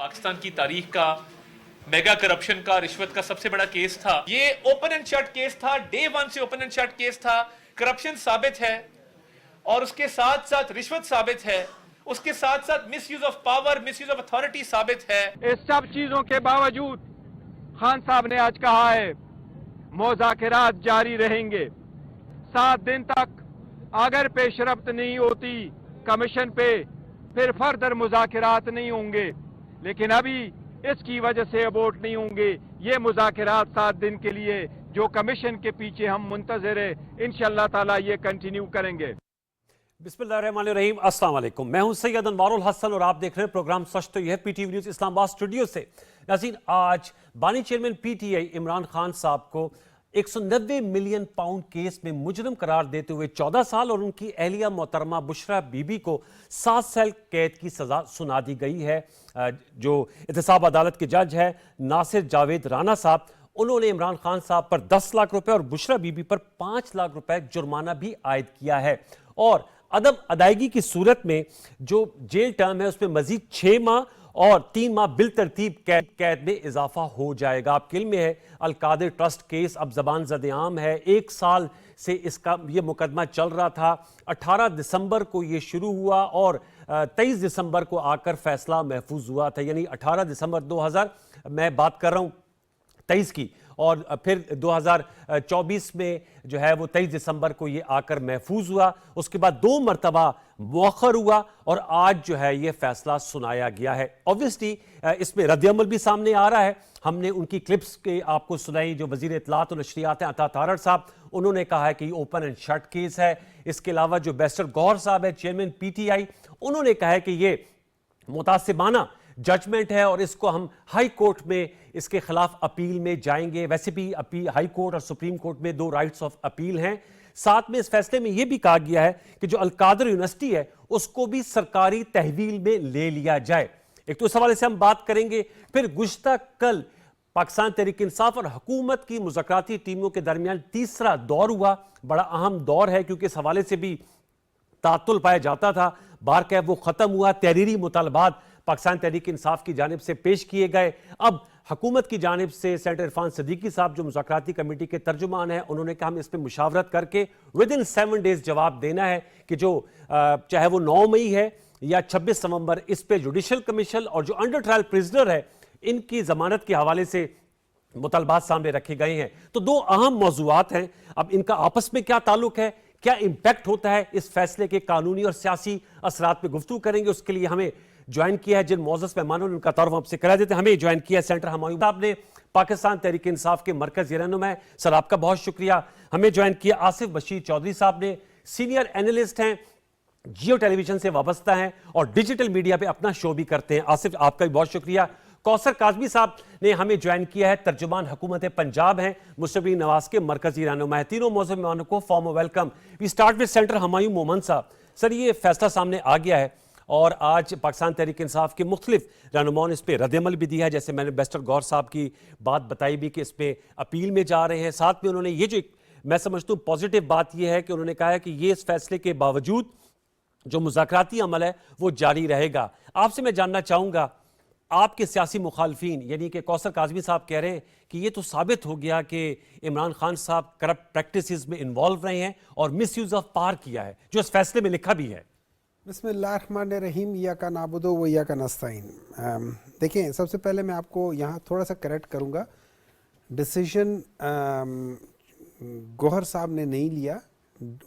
पाकिस्तान की तारीख का मेगा करप्शन का, रिश्वत का सबसे बड़ा केस था। ये ओपन एंड शट केस था, डे वन से ओपन एंड शट केस था। करप्शन साबित है और उसके साथ साथ रिश्वत साबित है, उसके साथ साथ misuse of power, misuse of authority साबित है। इस सब चीजों के बावजूद खान साहब ने आज कहा है मुज़ाकिरात जारी रहेंगे। 7 दिन तक अगर पेशरफ्त नहीं होती कमीशन पे फिर फर्दर मुज़ाकिरात नहीं होंगे, लेकिन अभी इसकी वजह से अबोर्ट नहीं होंगे। ये मुज़ाकिरात 7 दिन के लिए जो कमीशन के पीछे हम मुंतज़िर है, इंशाअल्लाह ताला ये कंटिन्यू करेंगे। बिस्मिल्लाहिर्रहमानिर्रहीम, अस्सलाम वालेकुम। मैं हूं सैयद अनवारुल हसन और आप देख रहे हैं प्रोग्राम सच तो यह पीटीवी न्यूज इस्लामाबाद स्टूडियो से। नाज़रीन, आज बानी चेयरमैन पीटीआई इमरान खान साहब को 190 मिलियन पाउंड केस में मुजरिम करार देते हुए 14 साल और उनकी अहलिया मोहतरमा बुशरा बीबी को 7 साल कैद की सजा सुना दी गई है। जो एहतसाब अदालत के जज है नासिर जावेद राना साहब, उन्होंने इमरान खान साहब पर 10 लाख रुपए और बुशरा बीबी पर 5 लाख रुपए जुर्माना भी आयद किया है और अदम अदायगी की सूरत में जो जेल टर्म है उसमें मजीद 6 माह और 3 माह बिल तरतीब कैद में इजाफा हो जाएगा। आपके इल्म में है अलकादिर ट्रस्ट केस अब जबान ज़द-ए-आम है। 1 साल से इसका ये मुकदमा चल रहा था। 18 दिसंबर को ये शुरू हुआ और 23 दिसंबर को आकर फैसला महफूज हुआ था, यानी 18 दिसंबर 2000 मैं बात कर रहा हूँ 23 की, और फिर 2024 में जो है वो 23 दिसंबर को ये आकर महफूज हुआ। उसके बाद 2 मरतबा मुअख्खर हुआ और आज जो है ये फैसला सुनाया गया है। ऑब्वियसली इसमें रद्द-ए-अमल भी सामने आ रहा है। हमने उनकी क्लिप्स के आपको सुनाई, जो वजीर इत्तलात और नशरियात हैं अता तारड़ साहब, उन्होंने कहा है कि ओपन एंड शट केस है। इसके अलावा जो बैरिस्टर गौहर साहब है चेयरमैन पीटीआई, उन्होंने कहा है कि ये मुतासिबाना जजमेंट है और इसको हम हाई कोर्ट में इसके खिलाफ अपील में जाएंगे। वैसे भी अपील हाई कोर्ट और सुप्रीम कोर्ट में 2 राइट्स ऑफ अपील हैं। साथ में इस फैसले में यह भी कहा गया है कि जो अलकादर यूनिवर्सिटी है उसको भी सरकारी तहवील में ले लिया जाए। एक तो इस हवाले से हम बात करेंगे। फिर गुज़श्ता कल पाकिस्तान तहरीक इंसाफ और हुकूमत की मुज़ाकराती टीमों के दरमियान तीसरा दौर हुआ। बड़ा अहम दौर है क्योंकि इस हवाले से भी तातुल पाया जाता था। बार कैब वो खत्म हुआ। तहरीरी मुतालबात पाकिस्तान तहरीक इंसाफ की जानिब से पेश किए गए। अब हुकूमत की जानिब से सेनेटर इरफान सदीकी साहब जो मुज़ाकराती कमेटी के तर्जुमान हैं, उन्होंने कहा हम इस पर मुशावरत करके विद इन 7 डेज जवाब देना है कि जो चाहे वो 9 मई है या 26 नवंबर, इस पर जुडिशल कमीशन और जो अंडर ट्रायल प्रिजनर है इनकी जमानत के हवाले से मुतालबात सामने रखे गए हैं। तो 2 अहम मौज़ूआत हैं। अब इनका आपस में क्या ताल्लुक है, क्या इंपैक्ट होता है इस फैसले के कानूनी और सियासी असरात पर गुफ्तगू करेंगे। उसके लिए हमें ज्वाइन किया है जिन मौजूद मेहमानों ने, उनका तारुफ आपसे करा देते हैं। हमें ज्वाइन किया है सेनेटर हुमायूं साहब ने, पाकिस्तान तहरीक इंसाफ के मरकज़ी रहनुमा है, सर आपका बहुत शुक्रिया। हमें ज्वाइन किया आसिफ बशीर चौधरी साहब ने, सीनियर एनालिस्ट हैं, जियो टेलीविजन से वाबस्ता हैं और डिजिटल मीडिया पे अपना शो भी करते हैं। आसिफ आपका भी बहुत शुक्रिया। कौसर काजमी साहब ने हमें ज्वाइन किया है, तर्जुमान हुकूमत पंजाब हैं, मुस्तफी नवाज के मरकज़ी रहनुमा है। तीनों मौजूद मेहमानों को warm welcome. We start with senator Humayun Mohammad sahab. Sir, ये फैसला सामने आ गया है और आज पाकिस्तान तहरीक इंसाफ के मुख्तलिफ रहनुमाओं ने इस पर रद्द-ए-अमल भी दिया है। जैसे मैंने बैरिस्टर गौहर साहब की बात बताई भी कि इस पर अपील में जा रहे हैं। साथ में उन्होंने ये जो मैं समझता हूँ पॉजिटिव बात यह है कि उन्होंने कहा है कि ये इस फैसले के बावजूद जो मुज़ाकराती अमल है वो जारी रहेगा। आपसे मैं जानना चाहूँगा, आपके सियासी मुखालफीन यानी कि कौसर काजमी साहब कह रहे हैं कि ये तो साबित हो गया कि इमरान खान साहब करप्ट प्रैक्टिसेस में इन्वॉल्व रहे हैं और मिस यूज़ ऑफ पावर किया है, जो इस फैसले में लिखा भी है। बिस्मिल्लाहिर्रहमानिर्रहीम, इय्याका नअबुदु व इय्याका नस्तईन। देखिए, सबसे पहले मैं आपको यहाँ थोड़ा सा करेक्ट करूँगा। डिसीजन गौहर साहब ने नहीं लिया,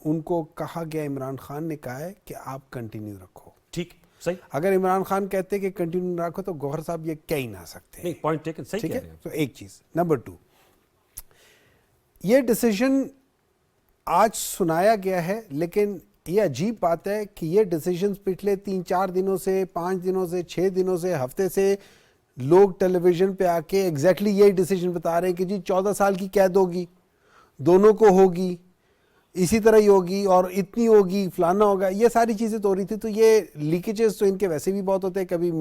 उनको कहा गया, इमरान खान ने कहा है कि आप कंटिन्यू रखो। ठीक, सही। अगर इमरान खान कहते कि कंटिन्यू रखो तो गौहर साहब ये कह ही ना सकते। नहीं, पॉइंट टेकन, सही ठीक कह है। रहे हैं। तो एक चीज़। नंबर 2, ये डिसीजन आज सुनाया गया है, लेकिन ये अजीब बात है कि ये डिसीजंस पिछले 3-4 दिनों से, 5 दिनों से, 6 दिनों से, हफ्ते से लोग टेलीविजन पे आके एग्जैक्टली यही डिसीजन बता रहे हैं कि जी 14 साल की कैद होगी, दोनों को होगी, इसी तरह ही होगी और इतनी होगी, फलाना होगा। ये सारी चीज़ें तो हो रही थी। तो ये लीकेजेस तो इनके वैसे भी बहुत होते हैं, कभी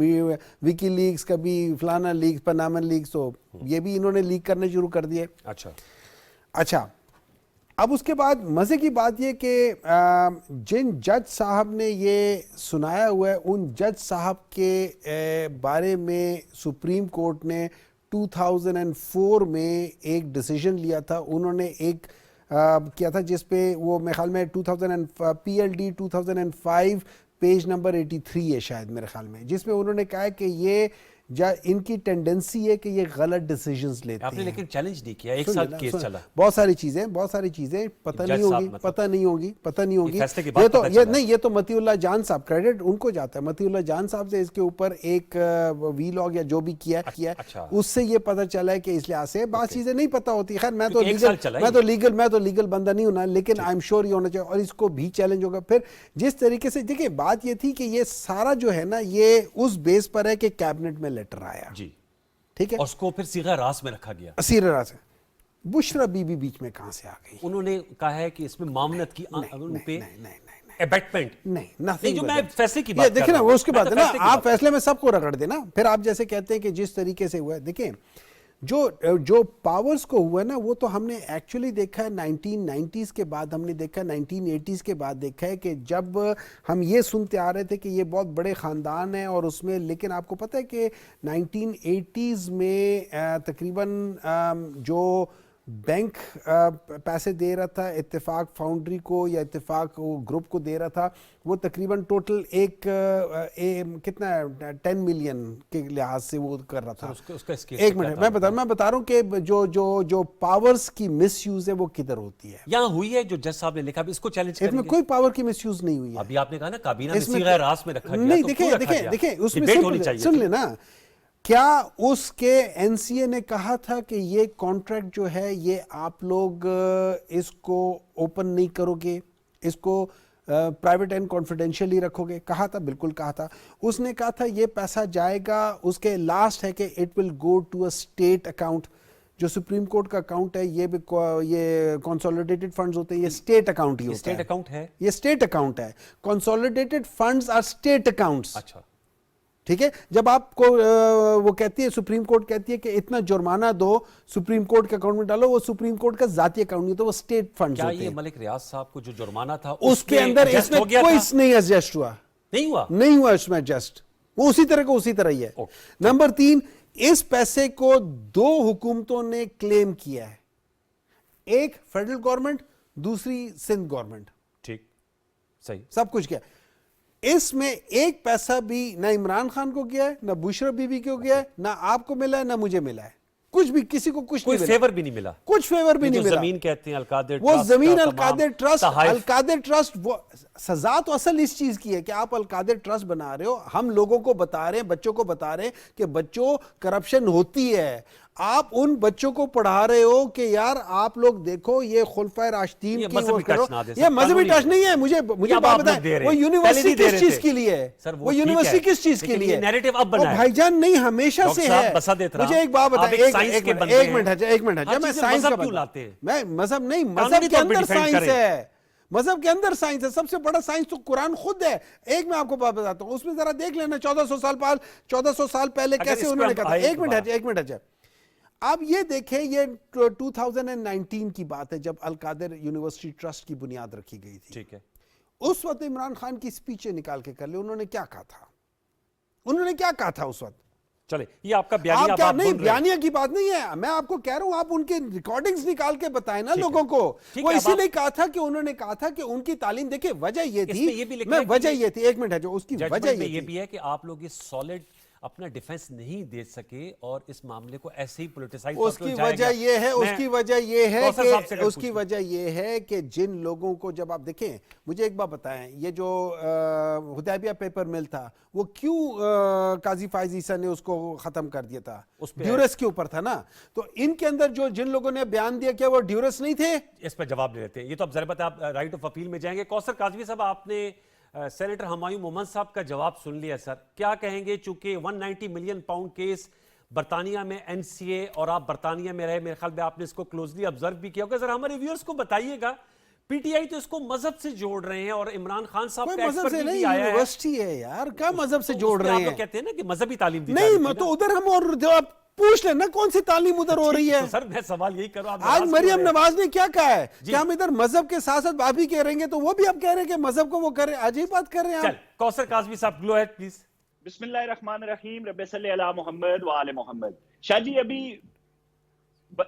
विकी लीक्स, कभी फलाना लीक्स, पनामा लीक्स, तो ये भी इन्होंने लीक करने शुरू कर दिए। अच्छा, अब उसके बाद मजे की बात ये कि जिन जज साहब ने ये सुनाया हुआ है उन जज साहब के बारे में सुप्रीम कोर्ट ने 2004 में एक डिसीजन लिया था। उन्होंने एक किया था जिसपे वो मेरे ख्याल में PLD 2005 पेज नंबर 83 है शायद मेरे ख्याल में, जिसमें उन्होंने कहा है कि ये इनकी टेंडेंसी है कि ये गलत डिसीजंस लेते आपने हैं। लेकिन चैलेंज नहीं किया, एक साथ केस चला। बहुत सारी चीजें पता नहीं होगी, पता नहीं होगी। फैसले के बाद ये तो पता ये चला। नहीं, ये तो मतीउल्लाह जान साहब, क्रेडिट उनको जाता है। मतीउल्लाह जान साहब से इसके ऊपर एक वीलॉग या जो भी किया अच्छा। उससे ये पता चला है कि इस लिहाज से बात चीजें नहीं पता होती। खैर मैं तो लीगल बंदा नहीं हूं, लेकिन आई एम श्योर ये होना चाहिए और इसको भी चैलेंज होगा। फिर जिस तरीके से देखिए बात ये थी कि ये सारा जो है ना ये उस बेस पर है कि कैबिनेट में लेटर आया जी, ठीक है, और उसको फिर सीगा रास में रखा गया। सीरा से बुशरा बीबी बीच में कहां से आ गई? उन्होंने कहा है कि इसमें मामनत की उन पे अबेटमेंट नहीं, nothing जो but मैं that. फैसले की ये बात देखिए ना, वो उसके मैं बाद तो है ना, फैसले की आप बात फैसले में सबको रगड़ देना। फिर आप जैसे कहते हैं कि जिस तरीके से हुआ है, देखिए जो पावर्स को हुआ है ना, वो तो हमने एक्चुअली देखा है 1990s के बाद, हमने देखा 1980s के बाद देखा है कि जब हम ये सुनते आ रहे थे कि ये बहुत बड़े ख़ानदान है और उसमें, लेकिन आपको पता है कि 1980s में तकरीबन जो बैंक पैसे दे रहा था इत्तेफाक फाउंड्री को या इत्तेफाक वो ग्रुप को दे रहा था, वो तकरीबन टोटल कितना 10 मिलियन के लिहाज से वो कर रहा था। उसका एक मिनट मैं बता रहा हूँ कि जो पावर्स की मिसयूज है वो किधर होती है। यहाँ हुई है जो जज साहब ने लिखा, इसको चैलेंज इसमें करेंगे। कोई पावर की मिसयूज नहीं हुई है। अभी आपने कहा ना काबीना में इसमें सीगा रास में रखा गया, नहीं, तो क्यों रखा गया? देखिए उसमें डिबेट होनी चाहिए सुन थी। लेना, क्या उसके एनसीए ने कहा था कि ये कॉन्ट्रैक्ट जो है ये आप लोग इसको ओपन नहीं करोगे, इसको प्राइवेट एंड कॉन्फिडेंशियल ही रखोगे? कहा था, बिल्कुल कहा था। उसने कहा था ये पैसा जाएगा, उसके लास्ट है कि it will go to a state account. जो सुप्रीम कोर्ट का अकाउंट है ये कंसोलिडेटेड फंड्स होते हैं, ये स्टेट अकाउंट ही होता है। स्टेट अकाउंट है, ये स्टेट अकाउंट है। Consolidated funds are state accounts. अच्छा ठीक है, जब आपको वो कहती है, सुप्रीम कोर्ट कहती है कि इतना जुर्माना दो, सुप्रीम कोर्ट के अकाउंट में डालो, वो सुप्रीम कोर्ट का जाती अकाउंट नहीं होता, वो स्टेट फंड्स होते हैं। क्या ये मलिक रियाज साहब को जो जुर्माना था उसके अंदर इसमें कोई नहीं एडजस्ट हुआ, नहीं हुआ इसमें एडजस्ट, वो उसी तरह को उसी तरह ही है। नंबर 3, इस पैसे को 2 हुकूमतों ने क्लेम किया है, एक फेडरल गवर्नमेंट, दूसरी सिंध गवर्नमेंट। ठीक, सही, सब कुछ किया। इसमें एक पैसा भी ना इमरान खान को गया है, ना बुशरा बीबी को गया है, ना आपको मिला है, ना मुझे मिला है, कुछ भी, किसी को कुछ कोई नहीं मिला, फेवर भी नहीं मिला, कुछ फेवर भी नहीं मिला। जमीन कहते हैं अलकादिर वो ट्रस्ट जमीन का अलकादिर ट्रस्ट, तहाइफ। अलकादिर ट्रस्ट, वो सजा तो असल इस चीज की है कि आप अलकादिर ट्रस्ट बना रहे हो, हम लोगों को बता रहे हैं, बच्चों को बता रहे हैं कि बच्चों करप्शन होती है। आप उन बच्चों को पढ़ा रहे हो कि यार आप लोग देखो ये खुलफाए राशिदीन की वो करो, ये मजहबी टच नहीं है। मुझे बात बताएं, वो यूनिवर्सिटी किस चीज के लिए है? वो यूनिवर्सिटी किस चीज के लिए है? नैरेटिव अब बना है भाईजान, नहीं हमेशा से है। मुझे एक बात बताएं, एक मिनट, जब मैं साइंस का क्यों लाते हैं? मैं मजहब नहीं, मजहब के अंदर साइंस है, मजहब के अंदर साइंस है। सबसे बड़ा साइंस तो कुरान खुद है। एक मैं आपको बात बताता हूं, उसमें जरा देख लेना 1400 साल पहले कैसे उन्होंने कहा। एक मिनट, अब ये देखें, ये 2019 की बात है जब अलकादिर यूनिवर्सिटी ट्रस्ट की बुनियाद रखी गई थी। ठीक है, उस वक्त इमरान खान की स्पीचें निकाल के कर ले, उन्होंने क्या कहा था उस वक्त? चले, ये आपका बयानिया, आप क्या नहीं, बयानिया की बात नहीं है, मैं आपको कह रहा हूं, आप उनके रिकॉर्डिंग्स निकाल के बताएं ना लोगों को। वो इसीलिए कहा था कि उन्होंने कहा था कि उनकी तालीम, देखिए वजह ये थी, एक मिनट है जो उसकी वजह ये भी है कि आप लोग इस सॉलिड अपना डिफेंस नहीं दे सके और इस मामले को ऐसे ही पॉलिटिसाइज। उसकी वजह ये है कि जिन लोगों को, जब आप देखें, मुझे एक बात बताएं, ये जो हुदैबिया पेपर मिल था वो क्यों काजी फायज ईसा ने उसको खत्म कर दिया था? ड्यूरस के ऊपर था ना। तो इनके अंदर जो जिन लोगों ने बयान दिया, क्या वो ड्यूरस नहीं थे? इस पर जवाब दे देते हैं। ये तो अब जरा बात, आप राइट ऑफ अपील में जाएंगे। कौसर काजवी साहब, आपने सेनेटर हुमायूं मोहम्मद साहब का जवाब सुन लिया सर, क्या कहेंगे? चूंकि 190 मिलियन पाउंड केस बरतानिया में एनसीए, और आप बरतानिया में रहे, मेरे ख्याल में आपने इसको क्लोजली ऑब्जर्व भी किया होगा। जरा हमारे व्यूअर्स को बताइएगा, पीटीआई तो इसको मजहब से जोड़ रहे हैं और इमरान खान साहब का मजहब से नहीं, यूनिवर्सिटी है यार, क्या मजहब से जोड़ रहे हैं? कहते हैं ना कि मजहबी तालीम दी नहीं, तो उधर हम और जो आप पूछ लेना कौन सी तालीम उधर हो रही है। तो सर मैं सवाल यही कर रहा हूं, आप आज नाराज मरियम क्यों हो रहे हैं? नवाज ने क्या कहा है जी। कि हम इधर मजहब के साथ साथ आप भी कह रहे हैं, तो वो भी आप कह रहे हैं कि मजहब को वो करें। अजीब बात कर रहे हैं चल आप। कौसर काजमी साहब गो अहेड प्लीज। बिस्मिल्लाहिर्रहमानिर्रहीम, रब्बे सल्ली अला मोहम्मद व आले मोहम्मद। शाह जी, अभी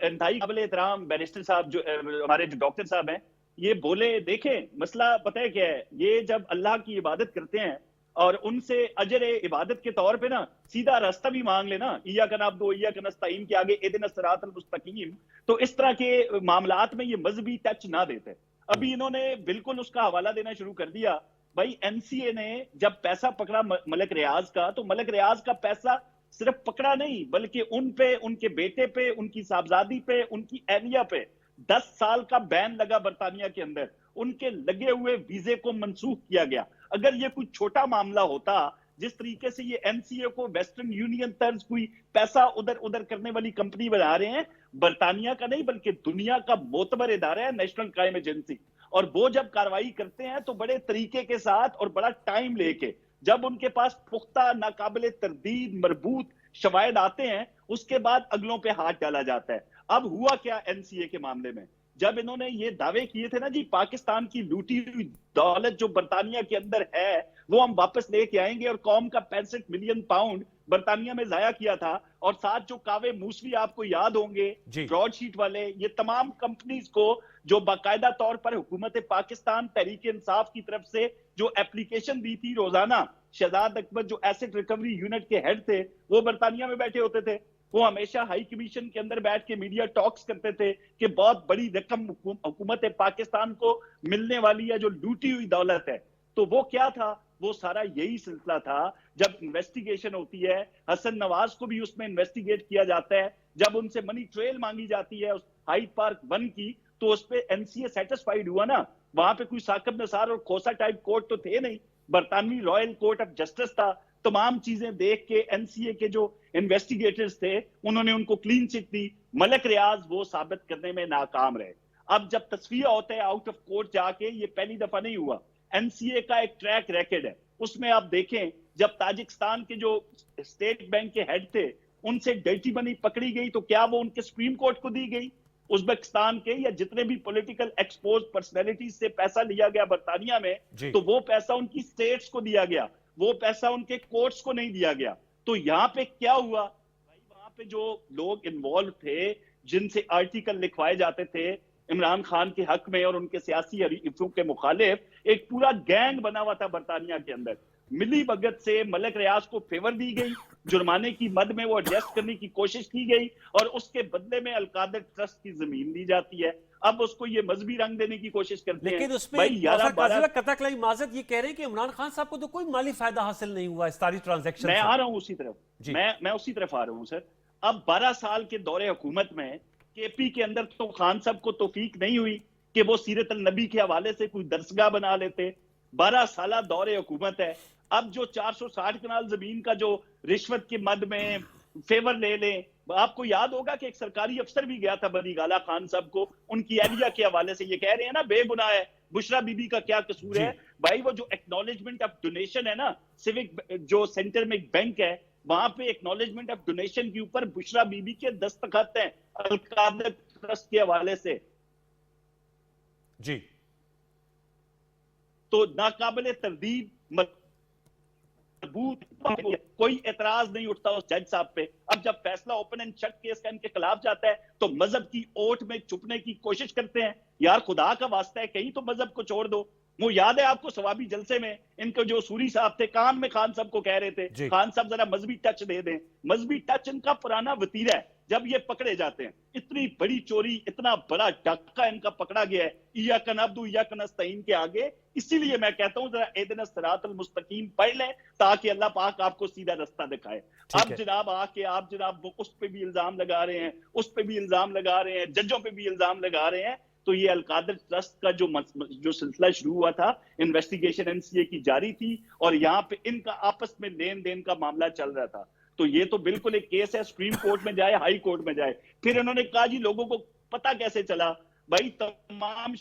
इंतहाई काबिल एहतराम बैरिस्टर साहब जो हमारे जो डॉक्टर साहब हैं, ये बोले, देखें मसला पता है क्या है, ये जब अल्लाह की इबादत करते हैं और उनसे अजर इबादत के तौर पे ना सीधा रास्ता भी मांग लेना, इय्याका नअब्दु व इय्याका नस्तईन के आगे इहदिनस सिरातल मुस्तकीम, तो इस तरह के मामलात में ये मजहबी टच ना देते। अभी इन्होंने बिल्कुल उसका हवाला देना शुरू कर दिया। भाई एनसीए ने जब पैसा पकड़ा मलक रियाज का, तो मलक रियाज का पैसा सिर्फ पकड़ा नहीं, बल्कि उन पे, उनके बेटे पे, उनकी साहबजादी पे, उनकी एहलिया पे 10 साल का बैन लगा बरतानिया के अंदर। उनके लगे हुए वीजे को मंसूख किया गया। अगर ये कोई छोटा मामला होता, जिस तरीके से ये एनसीए को वेस्टर्न यूनियन तर्ज कोई पैसा उधर उधर करने वाली कंपनी बना रहे हैं, बरतानिया का नहीं बल्कि दुनिया का मोतबर इदारा है नेशनल क्राइम एजेंसी, और वो जब कार्रवाई करते हैं तो बड़े तरीके के साथ और बड़ा टाइम लेके, जब उनके पास पुख्ता नाकाबिले तरदीद मरबूत शवायद आते हैं, उसके बाद अगलों पे हाथ डाला जाता है। अब हुआ क्या एनसीए के मामले में, जब इन्होंने ये दावे किए थे ना जी, पाकिस्तान की लूटी हुई दौलत जो बरतानिया के अंदर है वो हम वापस लेके आएंगे, और कौम का 65 मिलियन पाउंड बरतानिया में जाया किया था, और साथ जो कावे मूसवी आपको याद होंगे ब्रॉडशीट वाले, ये तमाम कंपनीज को जो बाकायदा तौर पर हुकूमत पाकिस्तान तहरीक इंसाफ की तरफ से जो एप्लीकेशन दी थी रोजाना, शहजाद अकबर जो एसेट रिकवरी यूनिट के हेड थे वो बरतानिया में बैठे होते थे। वो हमेशा हाई कमीशन के अंदर बैठ के मीडिया टॉक्स करते थे कि बहुत बड़ी रकम हुकूमत पाकिस्तान को मिलने वाली है, जो लूटी हुई दौलत है। तो वो क्या था, वो सारा यही सिलसिला था। जब इन्वेस्टिगेशन होती है, हसन नवाज को भी उसमें इन्वेस्टिगेट किया जाता है, जब उनसे मनी ट्रेल मांगी जाती है उस हाइड पार्क 1 की, तो उस पर एनसीए सेटिस्फाइड हुआ ना। वहां पे कोई साकिब नसार और खोसा टाइप कोर्ट तो थे नहीं, बरतानवी रॉयल कोर्ट ऑफ जस्टिस था। तमाम चीजें देख के एनसीए के जो इन्वेस्टिगेटर्स थे उन्होंने उनको क्लीन चिट दी। मलक रियाज वो साबित करने में नाकाम रहे। अब जब तस्वीर होता है आउट ऑफ कोर्ट जाके, ये पहली दफा नहीं हुआ, एनसीए का एक ट्रैक रिकॉर्ड है। उसमें आप देखें, जब ताजिकिस्तान के जो स्टेट बैंक के हेड थे उनसे डर्टी मनी पकड़ी गई, तो क्या वो उनके सुप्रीम कोर्ट को दी गई? उज्बेकिस्तान के या जितने भी पॉलिटिकल एक्सपोज पर्सनैलिटीज से पैसा लिया गया बरतानिया में, तो वो पैसा उनकी स्टेट्स को दिया गया, वो पैसा उनके कोर्ट्स को नहीं दिया गया। तो यहाँ पे क्या हुआ भाई, वहां पे जो लोग इन्वॉल्व थे, जिनसे आर्टिकल लिखवाए जाते थे इमरान खान के हक में और उनके सियासी हरीफों के मुखालिफ, एक पूरा गैंग बना हुआ था बरतानिया के अंदर। मिली भगत से मलक रियाज को फेवर दी गई, जुर्माने की मद में वो एडजस्ट करने की कोशिश की गई, और उसके बदले में अलकादर ट्रस्ट की जमीन दी जाती है। अब उसको ये मजहबी रंग देने की कोशिश करते हैं। लेकिन उसमें कतकलाई माजद ये कह रहे हैं कि इमरान खान साहब को तो कोई माली फायदा हासिल नहीं हुआ इस सारी ट्रांजैक्शन मैं से। आ रहा हूं उसी तरफ, मैं उसी तरफ आ रहा हूं सर। अब 12 साल के दौरे हुकूमत में केपी के अंदर तो खान साहब को तौफीक नहीं हुई कि वो सीरत नबी के हवाले से कोई दरसगाह बना लेते। 12 साल दौरे हुकूमत है। अब जो 460 कनाल जमीन का जो रिश्वत के मद में फेवर ले लें, आपको याद होगा कि एक सरकारी अफसर भी गया था बनी गाला खान साहब को उनकी एहलिया के हवाले से, ये कह रहे हैं ना बेगुनाह है, बुशरा बीबी का क्या कसूर है भाई। वो जो एक्नॉलेजमेंट ऑफ डोनेशन है ना, सिविक जो सेंटर में एक बैंक है, वहां पे एक्नॉलेजमेंट ऑफ डोनेशन के ऊपर बुशरा बीबी के दस्तखत हैं अलकादर ट्रस्ट के हवाले से जी। तो नाकाबिले तरदीद कोई एतराज नहीं उठता उस जज साहब पे। अब जब फैसला ओपन एंड शट केस का इनके खिलाफ जाता है तो मजहब की ओट में छुपने की कोशिश करते हैं। यार खुदा का वास्ता है, कहीं तो मजहब को छोड़ दो। वो याद है आपको सवाबी जलसे में इनके जो सूरी साहब थे, कान में खान साहब को कह रहे थे खान साहब जरा मजहबी टच दे दें। मजहबी टच इनका पुराना वतीरा है। जब ये पकड़े जाते हैं, इतनी बड़ी चोरी, इतना बड़ा डाका इनका पकड़ा गया है इय्याका नअब्दु व इय्याका नस्तईन के आगे। इसीलिए मैं कहता हूं जरा इहदिनस सिरातल मुस्तकीम पढ़ लें ताकि अल्लाह पाक आपको सीधा रास्ता दिखाए। अब जनाब आके आप जनाब उस पे भी इल्जाम लगा रहे हैं, उस पे भी इल्जाम लगा रहे हैं, जजों पे भी इल्जाम लगा रहे हैं। तो ये अलकादर ट्रस्ट का जो सिलसिला शुरू हुआ था, इन्वेस्टिगेशन एनसीए की जारी थी और यहाँ पे इनका आपस में लेन देन का मामला चल रहा था। तो ये तो बिल्कुल एक केस है, सुप्रीम कोर्ट में जाए, हाई कोर्ट में जाए। फिर इन्होंने कहा जी लोगों को पता कैसे चला? भाई तमाम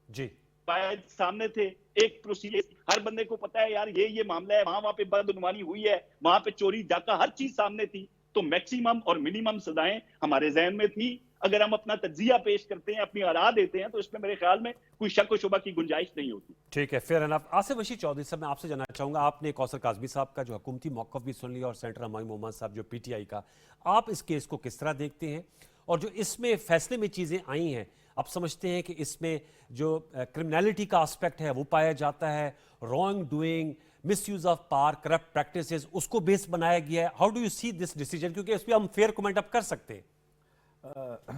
जी सामने थे, एक प्रोसीजर, हर बंदे को पता है यार ये मामला है, वहां पे बदनुमानी हुई है, वहां पे चोरी डाका, हर चीज सामने थी। तो मैक्सिमम और मिनिमम सजाएं हमारे जहन में थी। अगर हम अपना तज्जिया पेश करते हैं, अपनी आरा देते हैं, तो इसमें मेरे ख्याल में कोई शक व शुबा की गुंजाइश नहीं होती। ठीक है, फेयर एनफ। आसिफ रशीद चौधरी साहब, मैं आपसे जानना चाहूंगा, आपने कौसर काजमी साहब का जो हुकूमती मौक़िफ़ भी सुन लिया और सेनेटर हमायूं मोहम्मद साहब जो पीटीआई का, आप इस केस को किस तरह देखते हैं? और जो इसमें फैसले में चीज़ें आई हैं, आप समझते हैं कि इसमें जो क्रिमिनलिटी का एस्पेक्ट है वो पाया जाता है, wrong doing, misuse of power, corrupt practices, उसको बेस बनाया गया है? How do you see this decision? क्योंकि इस पर हम फेयर कमेंट अब कर सकते हैं।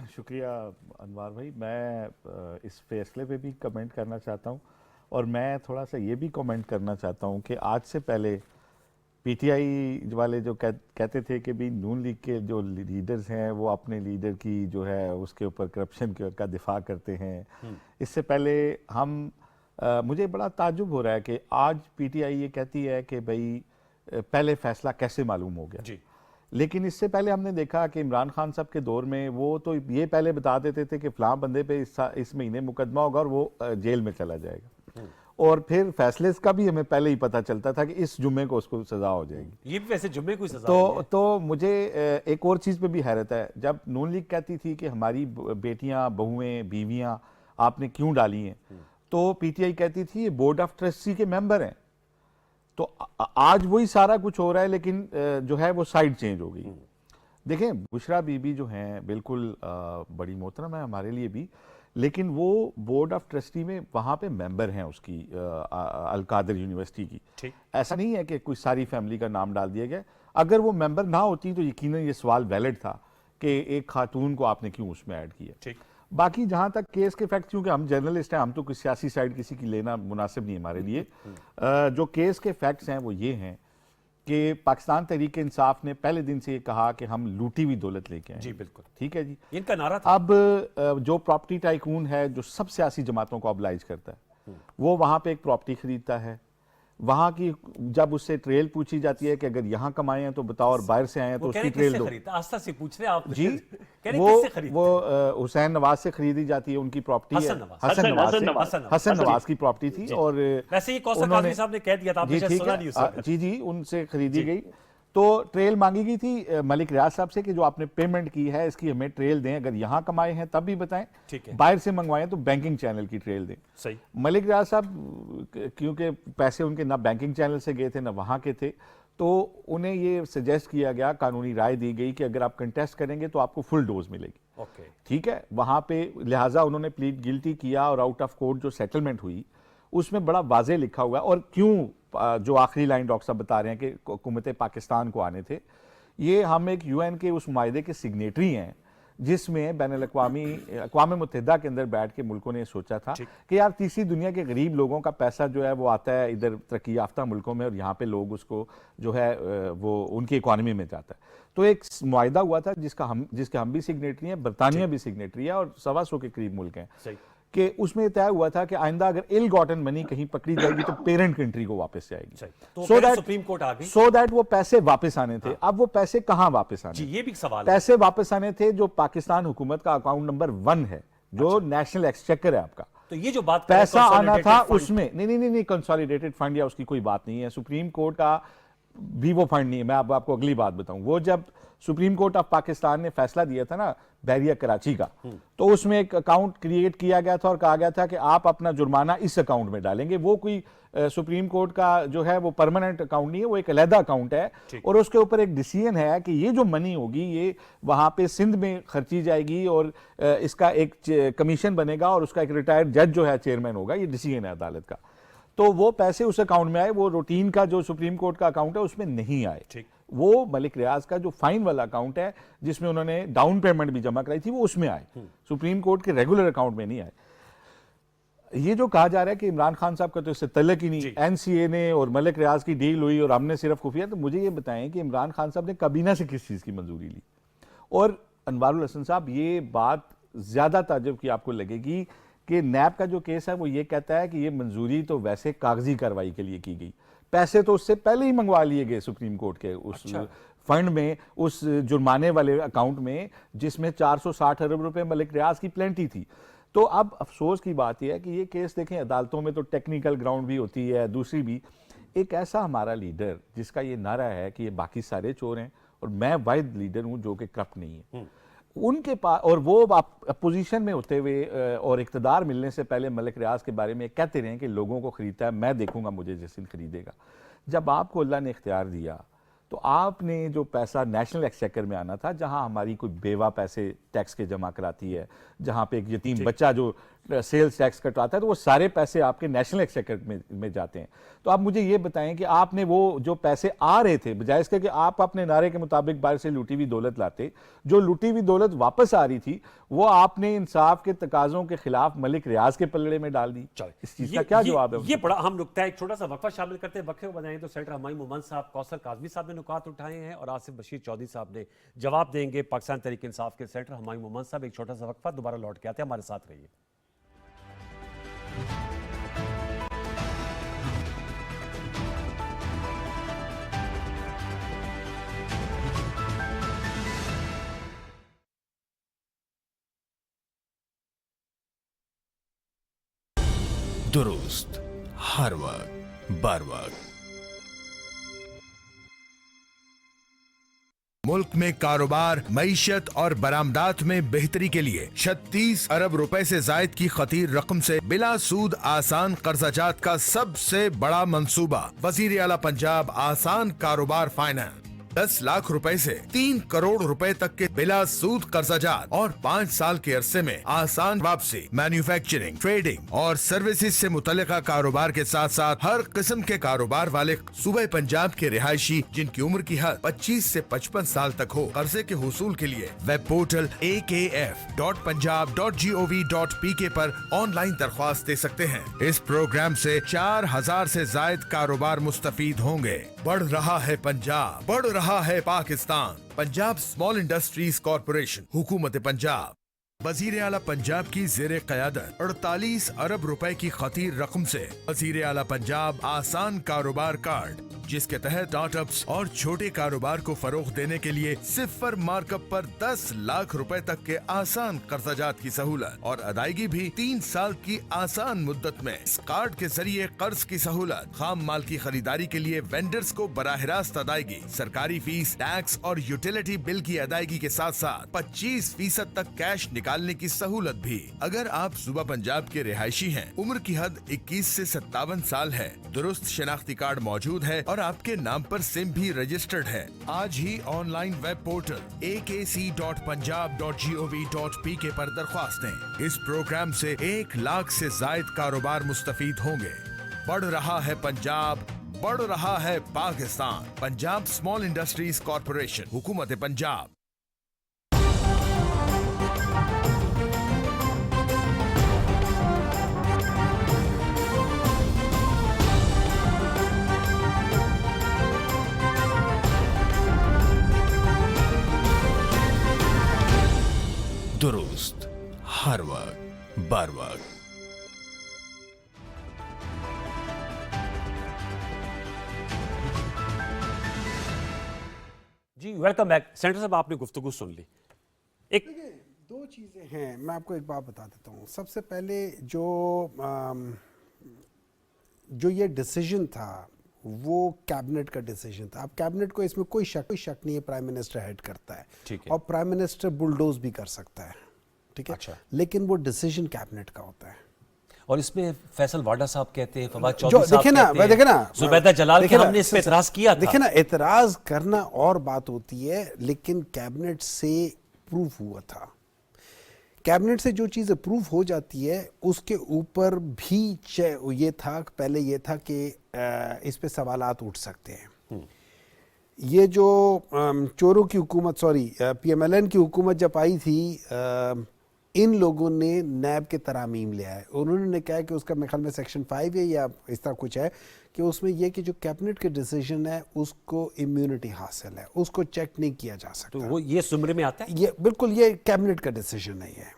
शुक्रिया अनवार भाई। मैं इस फैसले पे भी कमेंट करना चाहता हूँ, और मैं थोड़ा सा ये भी कमेंट करना चाहता हूँ कि आज से पहले पीटीआई वाले जो कहते थे कि भी नून लीग के जो लीडर्स हैं वो अपने लीडर की जो है उसके ऊपर करप्शन का दिफा करते हैं। इससे पहले मुझे बड़ा ताज्जुब हो रहा है कि आज पीटीआई ये कहती है कि भाई पहले फैसला कैसे मालूम हो गया जी। लेकिन इससे पहले हमने देखा कि इमरान खान साहब के दौर में वो तो ये पहले बता देते थे कि फलां बंदे पे इस महीने मुकदमा होगा और वो जेल में चला जाएगा, और फिर फैसले का भी हमें पहले ही पता चलता था कि इस जुम्मे को उसको सजा हो जाएगी। ये भी वैसे जुम्मे को सजा तो मुझे एक और चीज़ पे भी हैरत है, जब नून लीग कहती थी कि हमारी बेटियां, बहुएं, बीवियां आपने क्यों डाली हैं, तो पीटीआई कहती थी ये बोर्ड ऑफ ट्रस्टी के मेंबर हैं। तो आज वही सारा कुछ हो रहा है, लेकिन जो है वो साइड चेंज हो गई। देखें, बुशरा बीबी जो हैं बिल्कुल बड़ी मोहतरम है हमारे लिए भी, लेकिन वो बोर्ड ऑफ ट्रस्टी में वहाँ पे मेंबर हैं उसकी अल-कादर यूनिवर्सिटी की। ऐसा नहीं है कि कोई सारी फैमिली का नाम डाल दिया गया। अगर वो मेंबर ना होती तो यकीनन ये सवाल वैलिड था कि एक खातून को आपने क्यों उसमें ऐड किया। बाकी जहां तक केस के फैक्ट, क्योंकि हम जर्नलिस्ट हैं, हम तो किसी सियासी साइड किसी की लेना मुनासिब नहीं हमारे लिए। जो केस के फैक्ट्स हैं वो ये हैं कि पाकिस्तान तहरीक इंसाफ ने पहले दिन से ये कहा कि हम लूटी हुई दौलत लेके आए। जी बिल्कुल, ठीक है जी, इनका नारा था। अब जो प्रॉपर्टी टाइकून है जो सब सियासी जमातों को ऑब्लाइज करता है, वो वहां पे एक प्रॉपर्टी खरीदता है। वहां की जब उससे ट्रेल पूछी जाती है कि अगर यहाँ कमाए हैं तो बताओ और बाहर से आए हैं तो उसकी ट्रेल दो। आस्था से पूछ रहे आप जी, वो हुसैन नवाज से खरीदी जाती है उनकी प्रॉपर्टी है। हसन नवाज की प्रॉपर्टी थी, और वैसे ये कौसर काजमी साहब ने कह दिया था, आपने शायद सुना नहीं उसका। जी, उनसे खरीदी गई। तो ट्रेल मांगी गई थी मलिक रियाज साहब से कि जो आपने पेमेंट की है इसकी हमें ट्रेल दें, अगर यहाँ कमाए हैं तब भी बताएं, बाहर से मंगवाएं तो बैंकिंग चैनल की ट्रेल दें। सही। मलिक रियाज साहब क्योंकि पैसे उनके ना बैंकिंग चैनल से गए थे ना वहाँ के थे, तो उन्हें ये सजेस्ट किया गया, कानूनी राय दी गई कि अगर आप कंटेस्ट करेंगे तो आपको फुल डोज मिलेगी। ठीक है, वहाँ पे लिहाजा उन्होंने प्लीड गिल्टी किया, और आउट ऑफ कोर्ट जो सेटलमेंट हुई उसमें बड़ा वाजे लिखा हुआ है। और क्यों जो आखिरी लाइन डॉक्टर साहब बता रहे हैं कि हुकूमत पाकिस्तान को आने थे, ये हम एक यूएन के उस मायदे के सिग्नेटरी हैं जिसमें अक़वाम मुत्तहिदा के अंदर बैठ के मुल्कों ने सोचा था कि यार तीसरी दुनिया के गरीब लोगों का पैसा जो है वो आता है इधर तरक्की याफ्ता मुल्कों में, और यहाँ पे लोग उसको जो है वो उनकी इकॉनमी में जाता है। तो एक मुआहदा हुआ था जिसके हम भी सिग्नेटरी हैं, बरतानिया भी सिग्नेटरी है, और 125 के करीब मुल्क हैं, कि उसमें तय हुआ था कि आइंदा अगर इल गॉटन मनी कहीं पकड़ी जाएगी तो पेरेंट कंट्री को वापस जाएगी। सुप्रीम कोर्ट आ गई, सो दैट वो पैसे वापस आने थे। अब वो पैसे कहां वापस आने? जी, ये भी सवाल है। पैसे वापस आने थे जो पाकिस्तान हुकूमत का अकाउंट नंबर 1 है, जो नेशनल एक्सचेकर है आपका। तो ये जो बात पैसा आना था उसमें नहीं, कंसोलिडेटेड फंड या उसकी कोई बात नहीं है। सुप्रीम कोर्ट का भी वो फंड नहीं है। मैं आपको अगली बात बताऊं, वो जब सुप्रीम कोर्ट ऑफ पाकिस्तान ने फैसला दिया था ना बहरिया कराची का, तो उसमें एक अकाउंट क्रिएट किया गया था और कहा गया था कि आप अपना जुर्माना इस अकाउंट में डालेंगे। वो कोई सुप्रीम कोर्ट का जो है वो परमानेंट अकाउंट नहीं है, वो एक अलहदा अकाउंट है, और उसके ऊपर एक डिसीजन है कि ये जो मनी होगी ये वहां पे सिंध में खर्ची जाएगी, और इसका एक कमीशन बनेगा, और उसका एक रिटायर्ड जज जो है चेयरमैन होगा। ये डिसीजन है अदालत का। तो वो पैसे उस अकाउंट में आए, वो रूटीन का जो सुप्रीम कोर्ट का अकाउंट है उसमें नहीं आए। वो मलिक रियाज का जो फाइन वाला अकाउंट है जिसमें उन्होंने डाउन पेमेंट भी जमा कराई थी, वो उसमें आए, सुप्रीम कोर्ट के रेगुलर अकाउंट में नहीं आए। ये जो कहा जा रहा है कि इमरान खान साहब का तो इससे तल्लुक ही नहीं, एनसीए ने और मलिक रियाज की डील हुई और हमने सिर्फ खुफिया, तो मुझे ये बताएं कि इमरान खान साहब ने काबीना से किस चीज़ की मंजूरी ली? और अनवारुल हसन साहब, ये बात ज़्यादा ताज्जुब की आपको लगेगी कि नैब का जो केस है वो ये कहता है कि ये मंजूरी तो वैसे कागजी कार्रवाई के लिए की गई, पैसे तो उससे पहले ही मंगवा लिए गए सुप्रीम कोर्ट के उस फंड में, उस जुर्माने वाले अकाउंट में, जिसमें 460 अरब रुपए मलिक रियाज की प्लेंटी थी। तो अब अफसोस की बात यह है कि ये केस देखें, अदालतों में तो टेक्निकल ग्राउंड भी होती है, दूसरी भी, एक ऐसा हमारा लीडर जिसका ये नारा है कि ये बाकी सारे चोर हैं और मैं वाहिद लीडर हूं जो कि करप्ट नहीं है। उनके पास, और वो आप अपोजिशन में होते हुए और इक़्तिदार मिलने से पहले मलिक रियाज के बारे में कहते रहे कि लोगों को खरीदता है, मैं देखूंगा मुझे जिस दिन खरीदेगा। जब आपको अल्लाह ने इख्तियार दिया तो आपने जो पैसा नेशनल एक्सचेकर में आना था, जहां हमारी कोई बेवा पैसे टैक्स के जमा कराती है, जहां पे एक यतीम बच्चा जो सेल्स टैक्स कटवाता है, तो वो सारे पैसे आपके नेशनल एक्सचेकर में जाते हैं। तो आप मुझे ये बताएं कि आपने वो जो पैसे आ रहे थे, बजाय इसके कि आप अपने नारे के मुताबिक बाहर से लूटी हुई दौलत लाते, जो लूटी हुई दौलत वापस आ रही थी वो आपने इंसाफ के तकाजों के खिलाफ मलिक रियाज के पल्ले में डाल दी। इस चीज का क्या जवाब है? ये बड़ा हम नुकता है, एक छोटा सा वक्फा शामिल करते हैं। वक्फे को बनाएं तो सेनेटर हमायूं मोहम्मद साहब, कौसर काजमी साहब ने नुकात उठाए हैं और आसिफ बशीर चौधरी साहब ने जवाब देंगे। पाकिस्तान तहरीक इंसाफ के सेनेटर हमायूं मोहम्मद साहब, एक छोटा सा वक्फा, दोबारा लौट के आते हैं, हमारे साथ रहिए। दुरुस्त, हर वक्त, बर वक्त। मुल्क में कारोबार, मईशत और बरामदात में बेहतरी के लिए 36 अरब रुपए से जायद की खतीर रकम से बिला सूद आसान कर्जाजात का सबसे बड़ा मंसूबा। वजीर आला पंजाब आसान कारोबार फाइनेंस 10 लाख रुपए से 3 करोड़ रुपए तक के बिला सूद कर्जाजात और 5 साल के अरसे में आसान वापसी। मैन्युफैक्चरिंग, ट्रेडिंग और सर्विसेज से मुतल्लिका कारोबार के साथ साथ हर किस्म के कारोबार वाले सूबे पंजाब के रिहायशी जिनकी उम्र की हद 25 से 55 साल तक हो, कर्जे के हुसूल के लिए वेब पोर्टल akf.punjab.gov.pk पर ऑनलाइन दरख्वास्त दे सकते हैं। इस प्रोग्राम से 4000 से जायद कारोबार मुस्तफीद होंगे। बढ़ रहा है पंजाब, बढ़ रहा है Pakistan. Punjab small industries corporation, हुकूमत पंजाब। वजीर आला पंजाब की जेर क़यादत 48 अरब रुपए की खतीर रकम से वजीर आला पंजाब आसान कारोबार कार्ड, जिसके तहत स्टार्टअप्स और छोटे कारोबार को फरोग देने के लिए सिफर मार्कअप पर 10 लाख रुपए तक के आसान कर्जाजात की सहूलत और अदायगी भी 3 साल की आसान मुद्दत में। इस कार्ड के जरिए कर्ज की सहूलत, खाम माल की खरीदारी के लिए वेंडर्स को बराह रास्त अदायगी, सरकारी फीस, टैक्स और यूटिलिटी बिल की अदायगी के साथ साथ 25% तक कैश निकालने की सहूलत भी। अगर आप सूबा पंजाब के रिहायशी हैं, उम्र की हद 21 से 57 साल है, दुरुस्त शनाख्ती कार्ड मौजूद है और आपके नाम पर सिम भी रजिस्टर्ड है, आज ही ऑनलाइन वेब पोर्टल akc.punjab.gov.pk पर दरख्वास्त दें। इस प्रोग्राम से 1 लाख से जायद कारोबार मुस्तफीद होंगे। बढ़ रहा है पंजाब, बढ़ रहा है Pakistan. Punjab small industries corporation, हुकूमत पंजाब। दुरुस्त, हर वक्त, बर वक्त। जी वेलकम बैक। सेनेटर साहब, आपने गुफ्तगू सुन ली। एक दो चीज़ें हैं, मैं आपको एक बात बता देता हूँ। सबसे पहले जो ये डिसीजन था वो कैबिनेट का डिसीजन था। अब कैबिनेट को इसमें कोई शक नहीं है, प्राइम मिनिस्टर हेड करता है, ठीक है। और प्राइम मिनिस्टर बुलडोज भी कर सकता है, ठीक है। अच्छा। लेकिन वो डिसीजन कैबिनेट का होता है। और इसमें फैसल वाडा साहब कहते हैं, फवाद जो चौधरी साहब देखे ना, कहते देखे ना, हैं, जुबैदा जलाल के हमने इस पे एतराज किया था। देखे ना, एतराज करना और बात होती है, लेकिन कैबिनेट से प्रूव हुआ था। कैबिनेट से जो चीज़ अप्रूव हो जाती है उसके ऊपर भी ये था, पहले ये था कि इस पे सवालात उठ सकते हैं। ये जो चोरों की हुकूमत, सॉरी PMLN की हुकूमत जब आई थी, इन लोगों ने नैब के तरामीम लिया है। उन्होंने कहा कि उसका मेरे ख्याल में सेक्शन 5 है या इस तरह कुछ है कि उसमें यह कि जो कैबिनेट के डिसीजन है उसको इम्यूनिटी हासिल है, उसको चेक नहीं किया जा सकता। तो वो ये जुमरे में आता है, ये बिल्कुल ये कैबिनेट का डिसीजन नहीं है,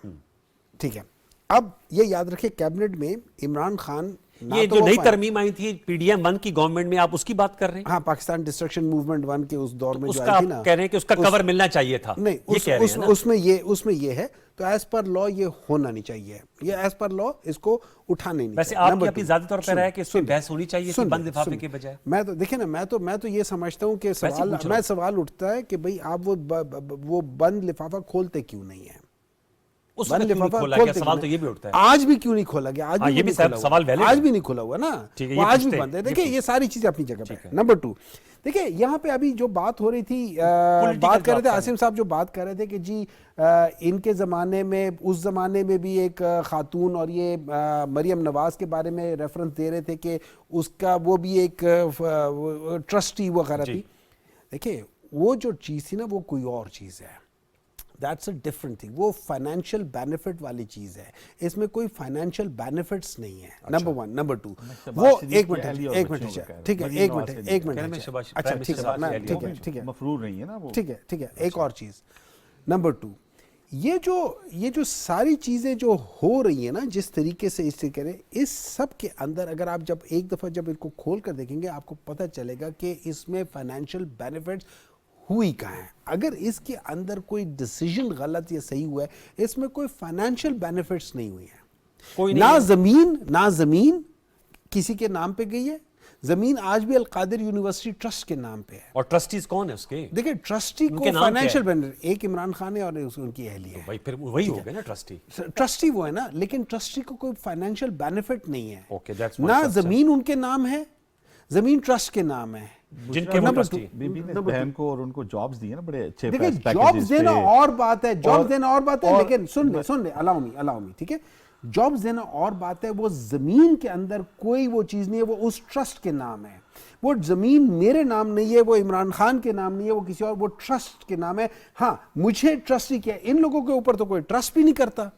ठीक है। अब ये याद रखिए, कैबिनेट में इमरान खान ना ये तो जो वो नई फाइन- तरमीम आई थी PDM 1 की गवर्नमेंट में, आप उसकी बात कर रहे हैं? हाँ, पाकिस्तान डिस्ट्रक्शन मूवमेंट 1 के उस दौर में जो उसका आई थी आप ना, कह रहे हैं कि उसका कवर मिलना चाहिए था, नहीं ये कह रहे हैं ना? उसमें ये है, तो एज पर लॉ ये होना नहीं चाहिए, ये एज पर लॉ इसको उठाने नहीं वैसे चाहिए। आपकी नंबर अपनी टू, ज्यादा तौर पर सुन- राय है कि इस पे सुन- बहस होनी चाहिए थी सुन- बंद लिफाफे सुन- के बजाय। मैं तो देखिए ना, मैं तो ये समझता हूँ कि वैसे सवाल, पूछ रहा मैं हूं। सवाल उठता है कि भाई आप वो बंद लिफाफा खोलते क्यों नहीं है? उस बंद वक्त क्यों नहीं लिफाफा खोला गया? खोलते सवाल क्यों तो नहीं? ये भी उठता है। आज भी क्यों नहीं खोला गया? आज हाँ, भी ये क्यों भी नहीं खोला सवाल हुआ? valid आज है। भी नहीं खोला हुआ ना, ठीक है, वो ये आज भी पूछते हैं, बंद है। ये देखिए, ये सारी चीजें अपनी जगह पे है। नंबर 2, देखिए यहाँ पे अभी जो बात हो रही थी, बात कर रहे थे आसिम साहब, जो बात कर रहे थे कि जी इनके ज़माने में, उस ज़माने में भी एक खातून, और ये मरियम नवाज के बारे में रेफरेंस दे रहे थे कि उसका वो भी एक ट्रस्टी वगैरह थी। देखिए, वो जो चीज़ थी ना, वो कोई और चीज़ है, दैट्स अ डिफरेंट थिंग। वो फाइनेंशियल बेनिफिट वाली चीज़ है, इसमें कोई फाइनेंशियल बेनिफिट्स नहीं है। नंबर 1। नंबर 2, वो एक मिनट, ठीक है, एक मिनट, अच्छा ठीक है, मैं ठीक है, मफरूर नहीं है ना वो। ठीक है, एक और चीज़। नंबर 2, ये जो सारी चीज़ें जो हो रही है ना, जिस तरीके से इससे करें, इस सब के अंदर अगर आप जब एक दफ़ा जब इनको खोल कर देखेंगे, आपको पता चलेगा कि इसमें फाइनेंशियल बेनिफिट्स हुई कहाँ है। अगर इसके अंदर कोई डिसीजन गलत या सही हुआ है, इसमें कोई फाइनेंशियल बेनिफिट्स नहीं हुई है। कोई नहीं ना है। जमीन किसी के नाम पे गई है, जमीन आज भी अलकादिर यूनिवर्सिटी ट्रस्ट के नाम पे है। और ट्रस्टीज कौन है उसके? देखिए, ट्रस्टी को उनके नाम क्या फाइनेंशियल है? बेनिफिट, एक इमरान खान है और उनकी अहलिया है। भाई फिर वही हो गया ना ट्रस्टी। ट्रस्टी वो है ना, लेकिन ट्रस्टी को कोई फाइनेंशियल बेनिफिट नहीं है। Okay, that's one ना subset. जमीन उनके नाम है, जमीन ट्रस्ट के नाम है। जिनके वो नंबर ट्रस्टी। बीबी ने बहन को और उनको जॉब्स दिए ना, बड़े अच्छे देखिए, packages जॉब्स देना पे। और बात है, जॉब्स देना और बात है, और- लेकिन सुन ले, अलाउ मी, ठीक है, जॉब्स देना और बात है, वो जमीन के अंदर कोई वो चीज नहीं है, वो उस ट्रस्ट के नाम है। वो जमीन मेरे नाम नहीं है, वो इमरान खान के नाम नहीं है, वो किसी और, वो ट्रस्ट के नाम है। हाँ, मुझे ट्रस्टी क्या, इन लोगों के ऊपर तो कोई ट्रस्ट भी नहीं करता,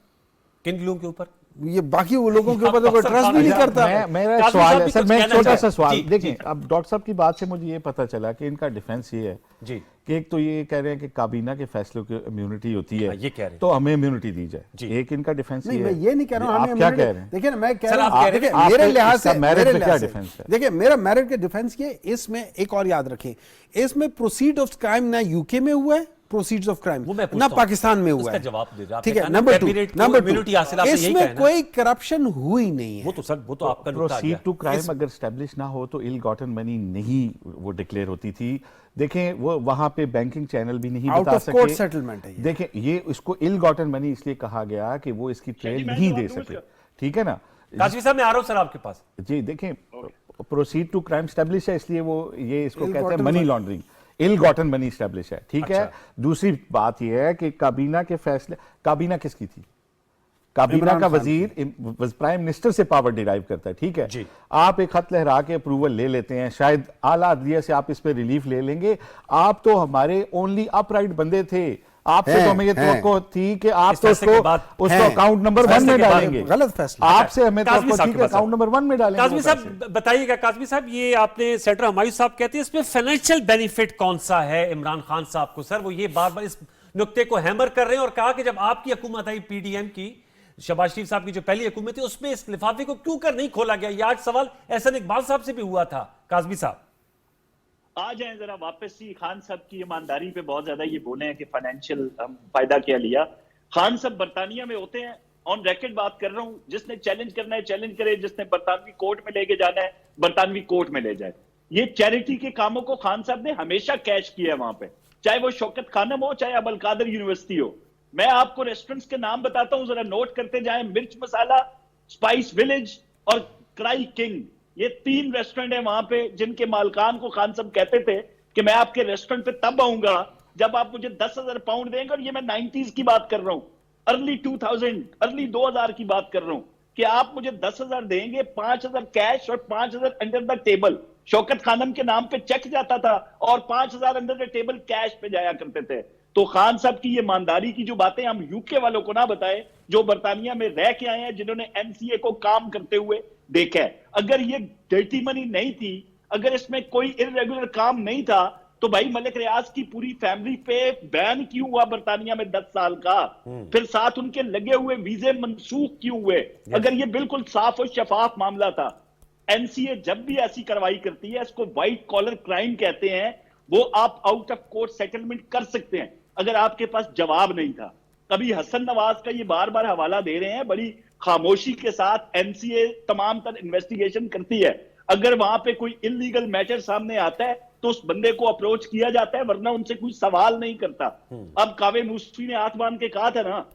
किन लोगों के ऊपर? ये बाकी वो लोगों के ऊपर तो कोई ट्रस्ट भी नहीं करता। मेरा काज़मी सवाल साहब है भी सर, कुछ मैं कहना छोटा चाहें। सा सवाल जी, देखें। जी। अब डॉक्टर साहब की बात से मुझे ये पता चला कि इनका डिफेंस ये है जी कि एक तो ये कह रहे हैं कि काबीना के फैसलों की इम्यूनिटी होती है, हाँ, ये कह रहे हैं। तो हमें इम्यूनिटी दी जाए। जी। एक इनका डिफेंस नहीं, ये मैं है। ये नहीं कह रहा हूं आप हमें क्या immunity- कह रहे हैं? देखिए ना, मैं कह सर, रहा आप हूं, कह रहे देखिए, हैं, आप मेरे पे लिहाज इसका से, merit मेरे पे लिहाज क्या से, defense है? देखिए, मेरा मेरिट का डिफेंस ये, इसमें एक और याद रखें, इसमें प्रोसीड ऑफ क्राइम ना यूके में हुआ है, प्रोसीड्स ऑफ क्राइम वो मैं पूछता ना हूं। पाकिस्तान में हुआ उसका है। जवाब दे दो। आपने ठीक है, कहा ना, नंबर कैबिनेट को 2, immunity हासिल, आपने यही कहा इसमें है ना? कोई करप्शन हुई नहीं है। वो तो सर, वो तो आपका नुक्ता आ प्रोसीड गया। टू क्राइम अगर स्टैब्लिश ना हो तो इल गॉटन मनी नहीं वो डिक्लेयर होती थी। देखें, वो वहां पे बैंकिंग चैनल भी नहीं Out बता of सके। court settlement है ये। देखें, ये इसको इल गॉटन मनी इसलिए कहा गया कि वो इसकी ट्रेल मैं नहीं जवाब दे दूं सके। इसका? ठीक है ना? काज़मी साहब, मैं आ रहा हूं सर आपके पास। जी देखें, प्रोसीड टू क्राइम स्टैब्लिश है, इसलिए वो ये इसको कहते हैं Ill-gotten मनी money। लॉन्ड्रिंग, इल गॉटन मनी स्टैब्लिश है। ठीक है, अच्छा। दूसरी बात यह है कि काबीना के फैसले, काबीना किसकी थी? काबीना इमरान का खान वजीर प्राइम मिनिस्टर से पावर डिराइव करता है। ठीक है जी। आप एक खत लहरा के अप्रूवल ले लेते हैं, शायद आला अदलिया से आप इस पे रिलीफ ले लेंगे। आप तो हमारे ओनली अपराइट बंदे थे, आपसे हैं, तो हमें ये हैं। तवक्को थी कि आप इस तो फैसले के बाद उसको हैं। अकाउंट नंबर इस 1 फैसले में के बाद डालेंगे। गलत फैसला। आपसे हमें काज़मी तवक्को साहब थी के कि पास अकाउंट नंबर 1 में डालेंगे। काज़मी वो साहब पैसे। बताइएगा, काज़मी साहब, ये आपने सेनेटर हमायूं साहब कहते हैं इसमें फाइनेंशियल बेनिफिट कौन सा है इमरान खान साहब को? सर, वो ये बार बार इस नुक्ते को हैमर कर रहे हैं और कहा कि जब आपकी हुकूमत आई PDM की, शहबाज शरीफ साहब की जो पहली हुकूमत थी, उसमें इस लिफाफे को क्यों कर नहीं खोला गया? ये आज सवाल एहसन इकबाल साहब से भी हुआ था। काज़मी साहब आ जाएं जरा वापस ही। खान साहब की ईमानदारी पे बहुत ज्यादा ये बोले हैं कि फाइनेंशियल फायदा क्या लिया। खान साहब बरतानिया में होते हैं, ऑन रिकॉर्ड बात कर रहा हूं, जिसने चैलेंज करना है चैलेंज करे, जिसने बरतानवी कोर्ट में लेके जाना है बरतानवी कोर्ट में ले जाए। ये चैरिटी के कामों को खान साहब ने हमेशा कैश किया है वहां पे, चाहे वो शौकत खानम हो, चाहे अबुल कादिर यूनिवर्सिटी हो। मैं आपको रेस्टोरेंट्स के नाम बताता हूं, जरा नोट करते जाएं। मिर्च मसाला, स्पाइस विलेज और क्राई किंग, ये 3 रेस्टोरेंट है वहां पे, जिनके मालकान को खान साहब कहते थे कि मैं आपके रेस्टोरेंट पे तब आऊंगा जब आप मुझे 10,000 पाउंड देंगे। और ये मैं 90s की बात कर रहा हूं, अर्ली 2000 की बात कर रहा हूं, कि आप मुझे 10,000 देंगे, 5,000 कैश और 5,000 under the table. Shaukat Khanam के नाम पे चेक जाता था और 5,000 अंडर द टेबल कैश पे जाया करते थे। तो खान साहब की ये ईमानदारी की जो बातें हम यूके वालों को ना बताएं, जो बरतानिया में रह के आए हैं, जिन्होंने NCA को काम करते हुए देखा है। अगर ये डर्टी मनी नहीं थी, अगर इसमें कोई इरेगुलर काम नहीं था, तो भाई मलिक रियाज की पूरी फैमिली पे बैन क्यों हुआ बरतानिया में 10 साल का? फिर साथ उनके लगे हुए वीजे मनसूख क्यों हुए? अगर ये बिल्कुल साफ और शफाफ मामला था, एनसीए जब भी ऐसी कार्रवाई करती है, इसको व्हाइट कॉलर क्राइम कहते हैं, वो आप आउट ऑफ कोर्ट सेटलमेंट कर सकते हैं अगर आपके पास जवाब नहीं था। कभी हसन नवाज का ये बार बार हवाला दे रहे हैं, बड़ी खामोशी के साथ एनसीए तमाम तर इन्वेस्टिगेशन करती है। अगर वहां पे कोई इलीगल मैटर सामने आता है तो उस बंदे को अप्रोच किया जाता है, वरना उनसे कोई सवाल नहीं करता। अब कावे मूसवी ने हाथ बांध के कहा था ना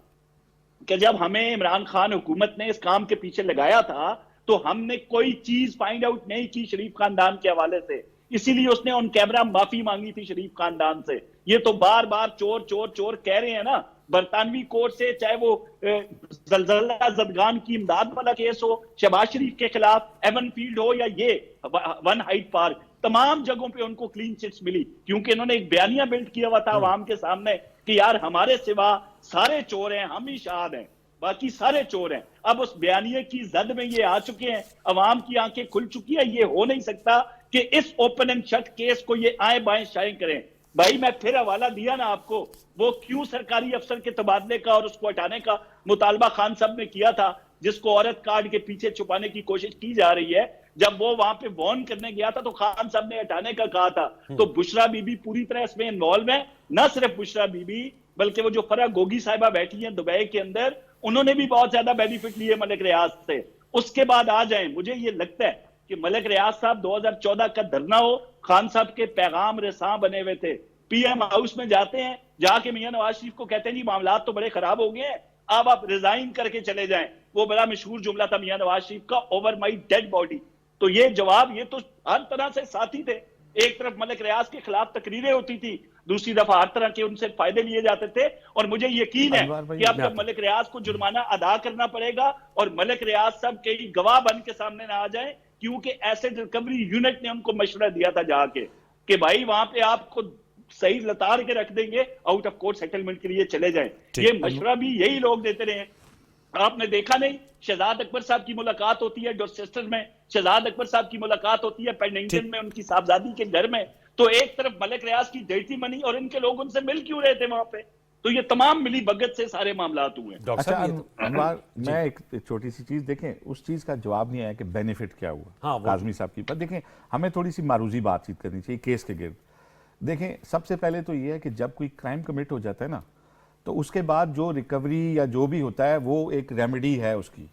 कि जब हमें इमरान खान हुकूमत ने इस काम के पीछे लगाया था तो हमने कोई चीज फाइंड आउट नहीं की शरीफ खानदान के हवाले से, इसीलिए उसने ऑन कैमरा माफी मांगी थी शरीफ खानदान से। ये तो बार बार चोर चोर चोर कह रहे हैं ना, बरतानवी कोर्ट से, चाहे वो जलजला जदगान की इमदाद वाला केस हो, शहबाज शरीफ के खिलाफ एवन फील्ड हो, या ये वन हाइट पार्क, तमाम जगहों पे उनको क्लीन चिट्स मिली, क्योंकि इन्होंने एक बयानिया बिल्ड किया हुआ था आवाम के सामने कि यार हमारे सिवा सारे चोर हैं, हम ही शाद हैं, बाकी सारे चोर हैं। अब उस बयानिए की जद में ये आ चुके हैं, अवाम की आंखें खुल चुकी है। ये हो नहीं सकता कि इस ओपन एंड शट केस को ये आए बाएं शाएं करें। भाई मैं फिर हवाला दिया ना आपको, वो क्यों सरकारी अफसर के तबादले का और उसको हटाने का मुतालबा खान साहब ने किया था, जिसको औरत कार्ड के पीछे छुपाने की कोशिश की जा रही है। जब वो वहां पे वॉर्न करने गया था तो खान साहब ने हटाने का कहा था। तो बुशरा बीबी पूरी तरह इसमें इन्वॉल्व है। न सिर्फ बुशरा बीबी, बल्कि वो जो फरा गोगी साहिबा बैठी हैं दुबई के अंदर, उन्होंने भी बहुत ज्यादा बेनिफिट लिए मलिक रियाज से। उसके बाद आ जाए, मुझे ये लगता है कि मलिक रियाज साहब 2014 का धरना हो, खान साहब के पैगाम रसां बने हुए थे, पीएम हाउस में जाते हैं, जाके मियां नवाज शरीफ को कहते हैं जी मामलात तो बड़े खराब हो गए हैं, अब आप रिजाइन करके चले जाएं। वो बड़ा मशहूर जुमला था मियां नवाज शरीफ का, ओवर माई डेड बॉडी। तो ये जवाब, ये तो हर तरह से साथी थे। एक तरफ मलिक रियाज के खिलाफ तकरीरें होती थी, दूसरी दफा हर तरह के उनसे फायदे लिए जाते थे। और मुझे यकीन है कि अब तक मलिक रियाज को जुर्माना अदा करना पड़ेगा और मलिक रियाज सब कई गवाह बन के सामने ना आ जाए, क्योंकि एसेट रिकवरी यूनिट ने उनको मशवरा दिया था जाके कि भाई वहां पे आपको सही लताड़ के रख देंगे, आउट ऑफ कोर्ट सेटलमेंट के लिए चले जाएं। ये मशवरा भी यही लोग देते रहे। आपने देखा नहीं, शहजाद अकबर साहब की मुलाकात होती है डॉर्चेस्टर में, शहजाद अकबर साहब की मुलाकात होती है पेडिंगटन में उनकी साहबजादी के घर में, तो एक तरफ मलिक रियाज की डेटी मनी और इनके लोग उनसे मिल क्यों रहे थे वहां पे? तो ये तमाम मिली भगत से सारे मामलात हुए। अच्छा अनवार, मैं एक छोटी सी चीज, देखें उस चीज का जवाब नहीं आया कि बेनिफिट क्या हुआ। हाँ, काजमी साहब की पर देखें, हमें थोड़ी सी मारूजी बातचीत करनी चाहिए केस के गिर्द। देखें सबसे पहले तो ये है कि जब कोई क्राइम कमिट हो जाता है ना, तो उसके बाद जो रिकवरी या जो भी होता है वो एक रेमेडी है उसकी,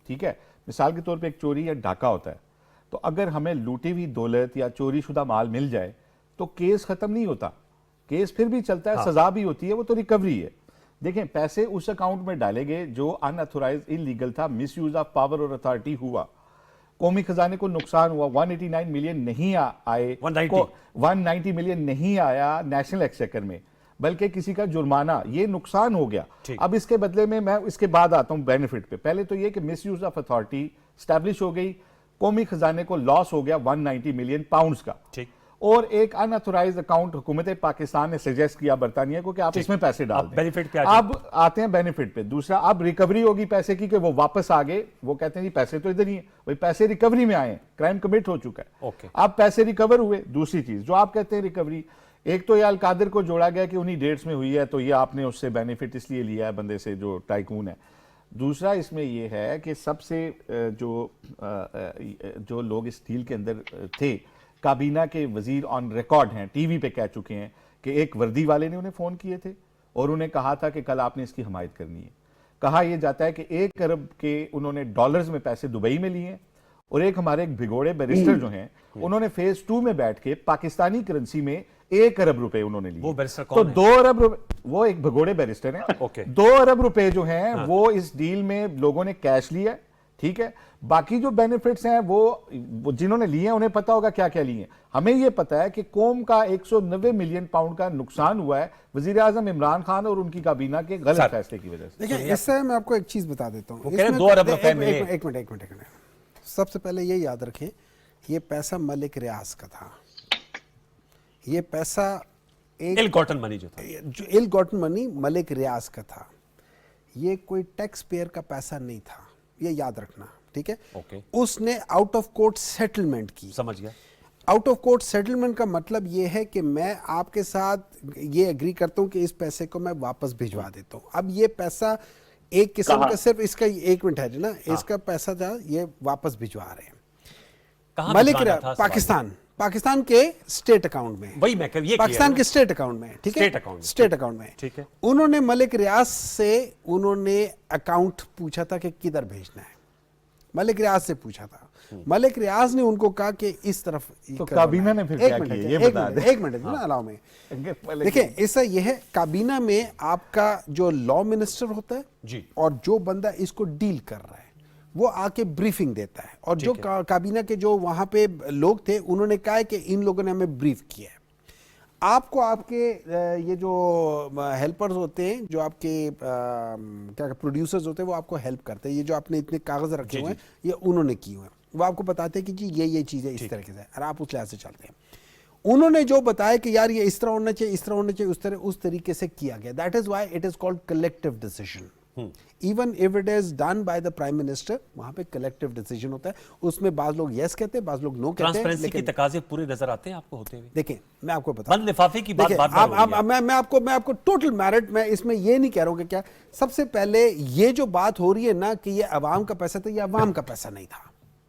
ठीक है। मिसाल के तौर पे एक चोरी या डाका होता है, तो अगर हमें लूटी हुई दौलत या चोरी शुदा माल मिल जाए तो केस खत्म नहीं होता, केस फिर भी चलता है, हाँ। सजा भी होती है, वो तो रिकवरी है। देखें पैसे उस अकाउंट में डाले गए जो अनऑथोराइज इलीगल था, मिसयूज ऑफ पावर और अथॉरिटी हुआ, कौमी खजाने को नुकसान हुआ, 189 मिलियन नहीं आए, 190 मिलियन नहीं आया नेशनल एक्सचेकर में, बल्कि किसी का जुर्माना, ये नुकसान हो गया। अब इसके बदले में मैं इसके बाद आता हूं बेनिफिट पे। पहले तो ये कि मिसयूज ऑफ अथॉरिटी स्टैब्लिश हो गई, कौमी खजाने को लॉस हो गया 190 मिलियन पाउंड्स का, ठीक। और एक अनऑथोराइज अकाउंट हुकूमत पाकिस्तान ने सजेस्ट किया बरतानिया को कि आप इसमें पैसे डाल दें। बेनिफिट पे अब आते हैं बेनिफिट पे। दूसरा, अब रिकवरी होगी पैसे की कि वो वापस आ गए, वो कहते हैं जी पैसे तो इधर ही है, वही पैसे रिकवरी में आए, क्राइम कमिट हो चुका है, ओके। अब पैसे रिकवर हुए। दूसरी चीज जो आप कहते हैं रिकवरी, एक तो ये अलकादिर को जोड़ा गया कि उन्हीं डेट्स में हुई है, तो ये आपने उससे बेनिफिट इसलिए लिया है बंदे से जो टाइकून है। दूसरा इसमें यह है कि सबसे जो लोग इस डील के अंदर थे, काबीना के वजीर ऑन रिकॉर्ड हैं, टीवी पे कह चुके हैं कि एक वर्दी वाले ने उन्हें फोन किए थे और उन्हें कहा था कि कल आपने इसकी हमायत करनी है। कहा यह जाता है कि 1 अरब के उन्होंने डॉलर्स में पैसे दुबई में लिए, और एक हमारे एक भिगोड़े बैरिस्टर जो हैं उन्होंने फेज 2 में बैठ के पाकिस्तानी करेंसी में 1 अरब रुपए उन्होंने लिए। वो बैरिस्टर तो कौन है? 2 अरब रुपए, वो एक भगोड़े बैरिस्टर हैं। ओके। 2 अरब रुपए जो हैं वो इस डील में लोगों ने कैश लिया, ठीक है। बाकी जो बेनिफिट्स हैं वो जिन्होंने लिए हैं उन्हें पता होगा क्या क्या लिए हैं। हमें ये पता है कि कौम का 190 मिलियन पाउंड का नुकसान हुआ है वजीर आजम इमरान खान और उनकी काबीना के गलत फैसले की वजह से। देखिए इससे मैं आपको एक चीज बता देता हूँ। वो कह रहे हैं 2 अरब रुपए मिले। एक मिनट। सबसे पहले ये याद रखें, ये पैसा मलिक रियाज का था, ये पैसा एक इल गॉटन मनी जो था, जो इल गॉटन मनी मलिक रियाज का था, ये कोई टैक्स पेयर का पैसा नहीं था, ये याद रखना, ठीक है। ओके। उसने आउट ऑफ कोर्ट सेटलमेंट की। समझ गया। आउट ऑफ कोर्ट सेटलमेंट का मतलब ये है कि मैं आपके साथ ये एग्री करता हूं कि इस पैसे को मैं वापस भिजवा देता हूं। अब ये पैसा एक किस्म का सिर्फ इसका 1 मिनट है ना, इसका पैसा था ये वापस भिजवा रहे हैं। कहाँ मलिक भिजवाना था सवाल? पाकिस्तान के स्टेट अकाउंट में, वही मैं ये पाकिस्तान के स्टेट अकाउंट में, ठीक है, स्टेट अकाउंट में, ठीक है। उन्होंने मलिक रियाज से उन्होंने अकाउंट पूछा था कि किधर भेजना है, मलिक रियाज से पूछा था। मलिक रियाज ने उनको कहा कि इस तरफ तो काबीना ने फिर क्या किया ये बता दें। एक मिनट ना अलाउ में देखिए, ऐसा यह है, काबीना में आपका जो लॉ मिनिस्टर होता है जी, और जो बंदा इसको डील कर रहा है वो आके ब्रीफिंग देता है, और जो काबीना के जो वहां पे लोग थे उन्होंने कहा है कि इन लोगों ने हमें ब्रीफ किया है। आपको आपके ये जो हेल्पर्स होते हैं, जो आपके क्या प्रोड्यूसर्स होते हैं, वो आपको हेल्प करते हैं। ये जो आपने इतने कागज रखे हुए हैं ये उन्होंने किए हुए हैं, वो आपको बताते हैं कि जी ये चीजें इस तरीके से, और आप उस लिहाज से चलते हैं। उन्होंने जो बताया कि यार ये इस तरह होना चाहिए, इस तरह होना चाहिए, उस तरीके से किया गया। That is why it is called collective decision. Even if it is done by the prime minister, वहां पे कलेक्टिव डिसीजन होता है। उसमें बाज लोग यस कहते हैं, बाज लोग नो कहते हैं। ट्रांसपेरेंसी के तकाजे पूरे नजर आते हैं आपको होते हुए? देखिए मैं आपको बताऊं, बंद लिफाफे की बात मैं आपको टोटल मेरिट, मैं इसमें ये नहीं कह रहा हूं कि क्या, सबसे पहले ये जो बात हो रही है ना कि ये अवाम का पैसा था, ये अवाम का पैसा नहीं था।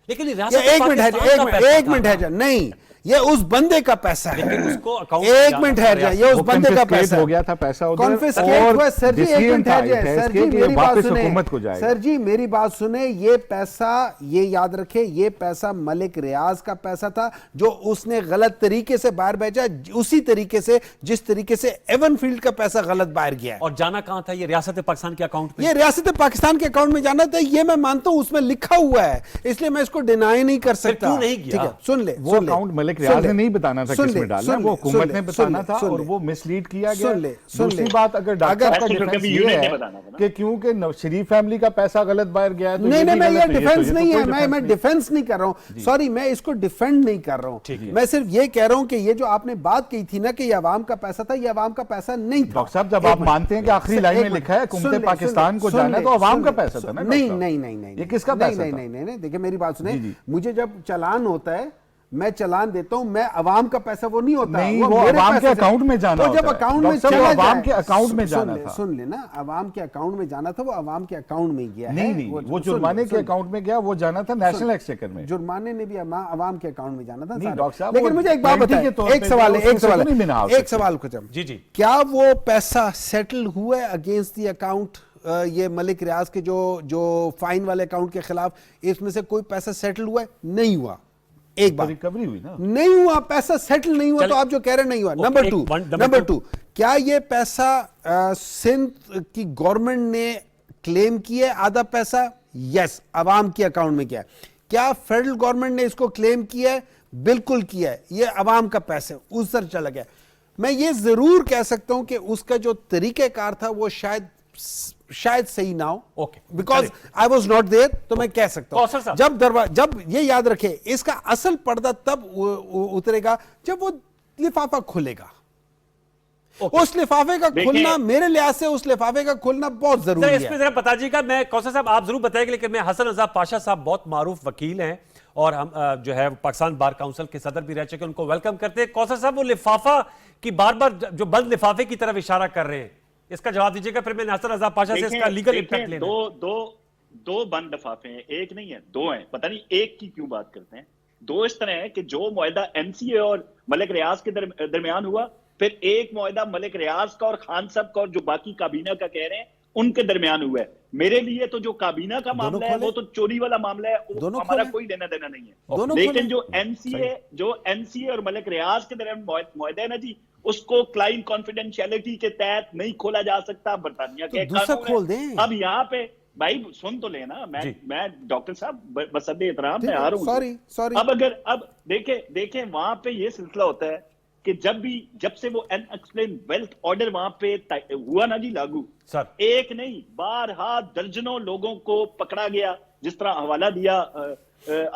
लेकिन एक मिनट है, नहीं, ये उस बंदे का पैसा है। उसको अकाउंट एक मिनट है, ये उस बंदे का पैसा हो गया था, पैसा कॉन्फिस्केट हुआ। सर जी एक मिनट है, सर जी मेरी बात सुने, हुकूमत को जाएगा। सर जी मेरी बात सुने, ये पैसा, ये याद रखे, ये पैसा मलिक रियाज का पैसा था, जो उसने गलत तरीके से बाहर भेजा, उसी तरीके से जिस तरीके से एवनफील्ड का पैसा गलत बाहर गया। और जाना कहां था? ये रियासत पाकिस्तान के अकाउंट में, ये रियासत पाकिस्तान के अकाउंट में जाना था, ये मैं मानता हूं, उसमें लिखा हुआ है, इसलिए मैं इसको डिनाई नहीं कर सकता। क्यों नहीं किया? ठीक है, सुन ले, वो अकाउंट मलिक रियाज ने नहीं बताना था किसमें डालना, वो हुकूमत ने बताना था, और वो मिसलीड किया गया। दूसरी बात, अगर डॉक्टर का डिफेंस ये है कि क्योंकि शरीफ फैमिली का पैसा गलत बाहर गया, तो नहीं, मैं ये डिफेंस नहीं है, मैं डिफेंस नहीं कर रहा हूं, सॉरी, मैं इसको डिफेंड नहीं कर रहा हूं। मैं सिर्फ ये कह रहा हूं कि ये जो आपने बात की थी ना कि ये अवाम का पैसा था, ये अवाम का पैसा नहीं था। डॉक्टर साहब, जब आप मानते हैं कि आखिरी लाइन में लिखा है हुकूमत पाकिस्तान को जाना, तो अवाम का पैसा था ना? नहीं, ये किसका पैसा था? नहीं, देखिए मेरी बात सुने, मुझे जब चालान होता है, मैं चालान देता हूं, मैं अवाम का पैसा वो नहीं होता, नहीं, वो अवाम के अकाउंट में जाना होता है। जब अकाउंट में चला जाए, अवाम के अकाउंट में जाना था। सुन लेना, अवाम के अकाउंट में जाना था, वो अवाम के अकाउंट में गया है। नहीं, वो जुर्माने के अकाउंट में गया, वो जाना था नेशनल एक्सचेकर में। जुर्माने ने भी अवाम के अकाउंट में जाना था। डॉक्टर साहब, लेकिन मुझे एक बात बताइए, एक सवाल खत्म, जी, क्या वो पैसा सेटल हुआ है अगेंस्ट द अकाउंट? ये मलिक रियाज के जो फाइन वाले अकाउंट के खिलाफ, इसमें से कोई पैसा सेटल हुआ है? नहीं हुआ। एक बार रिकवरी हुई ना, नहीं हुआ, पैसा सेटल नहीं हुआ, तो आप जो कह रहे नहीं हुआ। नंबर टू, क्या ये पैसा सिंध की गवर्नमेंट ने क्लेम किया आधा पैसा? यस, अवाम के अकाउंट में किया। क्या फेडरल गवर्नमेंट ने इसको क्लेम किया है? बिल्कुल किया है। ये अवाम का पैसा उस तरह चला गया। मैं ये जरूर कह सकता हूं कि उसका जो तरीकेकार था वो शायद सही ना हो, okay, because I was not there, तो मैं कह सकता हूं। जब ये याद रखे, इसका असल पर्दा तब उतरेगा जब वो लिफाफा खुलेगा। उस लिफाफे का खुलना, मेरे लिहाज से उस लिफाफे का खुलना बहुत जरूरी है। इसमें जरा बताइएगा, मैं कौसर साहब आप जरूर बताएंगे, लेकिन मैं हसन रजा पाशा साहब बहुत मारूफ वकील हैं और हम जो है पाकिस्तान बार काउंसिल के सदर भी रह चुके, उनको वेलकम करते हैं। कौसर साहब, वो लिफाफा की बार बार जो बंद लिफाफे की तरफ इशारा कर रहे हैं, इसका जवाब दीजिएगा, फिर मैंने हसन रजा पाशा से इसका लीगल इम्पैक्ट लेना। दो बंद लिफाफे हैं, एक नहीं है, दो हैं। पता नहीं एक की क्यों बात करते हैं। दो इस तरह है कि जो मुआहदा एमसीए और मलिक रियाज के दरमियान हुआ, फिर एक मुआहदा मलिक रियाज का और खान साहब का और जो बाकी काबीना का कह रहे हैं उनके दरमियान हुआ है। मेरे लिए तो जो काबीना का मामला है वो तो चोरी वाला मामला है, वो हमारा कोई लेना देना नहीं है। लेकिन जो एमसीए और मलिक रियाज के दरमियान मुआहदा है ना जी, उसको क्लाइंट कॉन्फिडेंशियलिटी के तहत नहीं खोला जा सकता। बरतानिया के खोल दें। अब यहाँ पे भाई सुन तो लेना, मैं डॉक्टर साहब बसद एहतराम में आ रहा हूँ। सॉरी। अब देखें वहां पे ये सिलसिला होता है कि जब से वो अनएक्सप्लेन वेल्थ ऑर्डर वहां पे हुआ ना जी लागू, सर एक नहीं बारहा दर्जनों लोगों को पकड़ा गया, जिस तरह हवाला दिया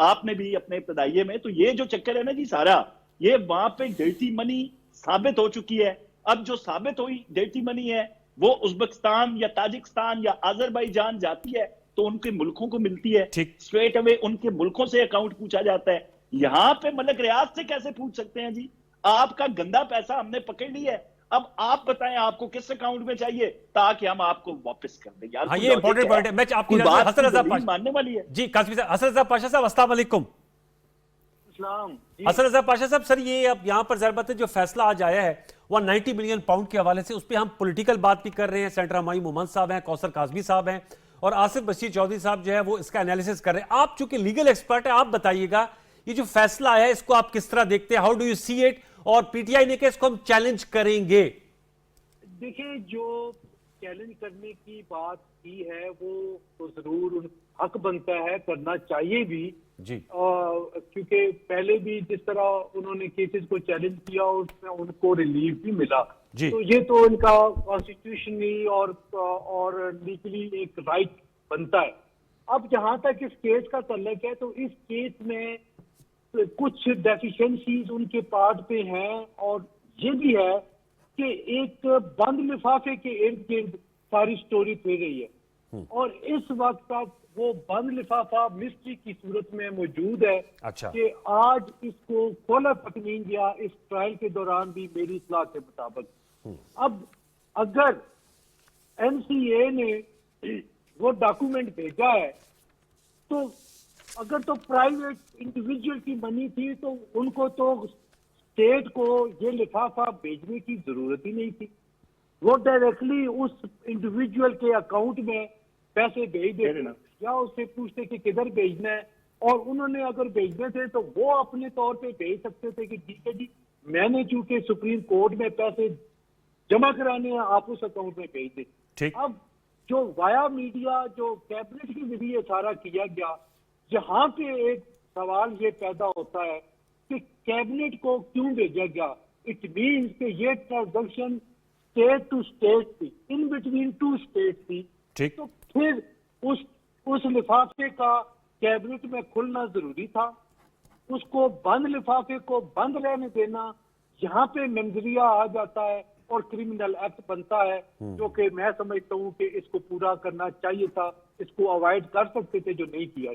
आपने भी अपने इब्तिदाइये में। तो ये जो चक्कर है ना जी सारा, ये वहां पे डर्टी मनी साबित हो चुकी है। अब जो साबित हुई डर्टी मनी है वो उज्बेकिस्तान या ताजिकिस्तान या अजरबैजान जाती है तो उनके मुल्कों को मिलती है, स्ट्रेट अवे उनके मुल्कों से अकाउंट पूछा जाता है। यहां पे मलिक रियाज से कैसे पूछ सकते हैं जी? आपका गंदा पैसा हमने पकड़ लिया है, अब आप बताएं आपको किस अकाउंट में चाहिए ताकि हम आपको वापस कर दें। यार ये इंपॉर्टेंट पॉइंट है। मैं आपकी बात हसन रजा मानने वाली है जी। कासमी साहब, हसन रजा पाशा साहब, अस्सलाम वालेकुम। हसन रजा पाशा साहब, सर ये अब यहाँ पर ज़रूरत है जो फैसला आज आया है 190 मिलियन पाउंड के हवाले से, उस पर हम पॉलिटिकल बात भी कर रहे हैं। सेनेटर हमायूं मोहम्मद साहब हैं, कौसर काजमी साहब हैं और आसिफ बशीर चौधरी साहब जो है वो इसका एनालिसिस कर रहे हैं। आप चूंकि लीगल एक्सपर्ट है, आप बताइएगा ये जो फैसला आया है इसको आप किस तरह देखते हैं, how do you see it? और पीटीआई ने कहा इसको हम चैलेंज करेंगे। देखिए, जो चैलेंज करने की बात की है वो तो जरूर हक बनता है, करना चाहिए भी जी, क्योंकि पहले भी जिस तरह उन्होंने केसेस को चैलेंज किया उसमें उनको रिलीफ भी मिला। जी। तो ये तो इनका कॉन्स्टिट्यूशनली और लीगली एक राइट बनता है। अब जहां तक इस केस का तल्लुक है, तो इस केस में कुछ डेफिशिएंसीज उनके पार्ट पे हैं और ये भी है कि एक बंद लिफाफे के इर्द गिर्द सारी स्टोरी फिर रही है और इस वक्त तक वो बंद लिफाफा मिस्ट्री की सूरत में मौजूद है। अच्छा। कि आज इसको खोला तक नहीं गया इस ट्रायल के दौरान भी मेरी इत्तला के मुताबिक। अब अगर एनसीए ने वो डॉक्यूमेंट भेजा है तो अगर तो प्राइवेट इंडिविजुअल की मनी थी तो उनको तो स्टेट को ये लिफाफा भेजने की जरूरत ही नहीं थी। वो डायरेक्टली उस इंडिविजुअल के अकाउंट में पैसे भेज देते या उससे पूछते कि किधर भेजना है, और उन्होंने अगर भेजने थे तो वो अपने तौर पे भेज सकते थे कि ठीक है जी, मैंने चूंकि सुप्रीम कोर्ट में पैसे जमा कराने हैं, आप उस अकाउंट में भेज दें। ठीक। अब जो वाया मीडिया जो कैबिनेट के जरिए सारा किया गया, यहाँ पे एक सवाल ये पैदा होता है कि कैबिनेट को क्यों भेजा गया। इट मीन्स कि ये ट्रांजैक्शन स्टेट टू स्टेट थी, इन बिटवीन टू स्टेट थी। ठीक। तो फिर उस लिफाफे का कैबिनेट में खुलना जरूरी था। उसको बंद लिफाफे को बंद रहने देना, यहाँ पे नजरिया आ जाता है और क्रिमिनल एक्ट बनता है, जो कि मैं समझता हूँ कि इसको पूरा करना चाहिए था, इसको अवॉइड कर सकते थे, जो नहीं किया।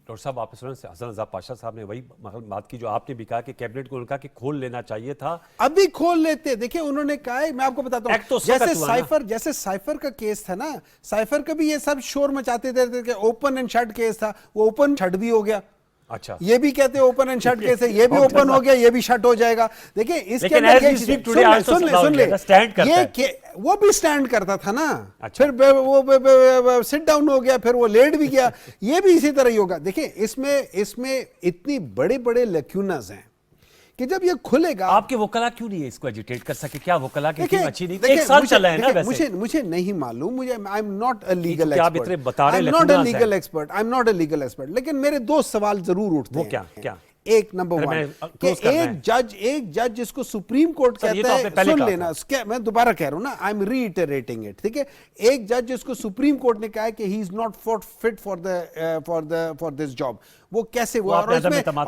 डॉक्टर साहब, आप सुन से हसन रजा पाशा साहब ने वही बात की जो आपने भी कहा कि कैबिनेट को उनका कि खोल लेना चाहिए था। अभी खोल लेते। देखिए उन्होंने कहा है, मैं आपको बताता एक्ट तो हूं, जैसे साइफर का केस था ना, साइफर का भी ये सब शोर मचाते थे कि ओपन एंड शट केस था, वो ओपन शट भी हो गया। अच्छा। ये भी कहते हैं ओपन एंड शट केस है, ये भी ओपन हो गया, ये भी शट हो जाएगा। देखिए इसके अंदर ये वो भी स्टैंड करता था ना। अच्छा। फिर वो सिट डाउन हो गया, फिर वो लेट भी गया, ये भी इसी तरह ही होगा। देखिए इसमें इतनी बड़े बड़े लैक्यूनास हैं कि जब ये खुलेगा। आपके वकला क्यों नहीं है इसको एजिटेट कर सके? क्या वकला की टीम अच्छी नहीं? एक साल चला है ना वैसे। मुझे नहीं मालूम, I am not a legal expert. आप इतने बता रहे हैं, I am not a legal expert, लेकिन मेरे दो सवाल जरूर उठते हैं। वो क्या? एक नंबर वन कि एक जज जिसको सुप्रीम कोर्ट कहता है, सुन लेना, मैं दोबारा कह रहा हूं ना, आई एम रीइटरेटिंग इट, ठीक है। एक जज जिसको सुप्रीम कोर्ट ने कहा है कि he is not fit for this job, वो कैसे हुआ? और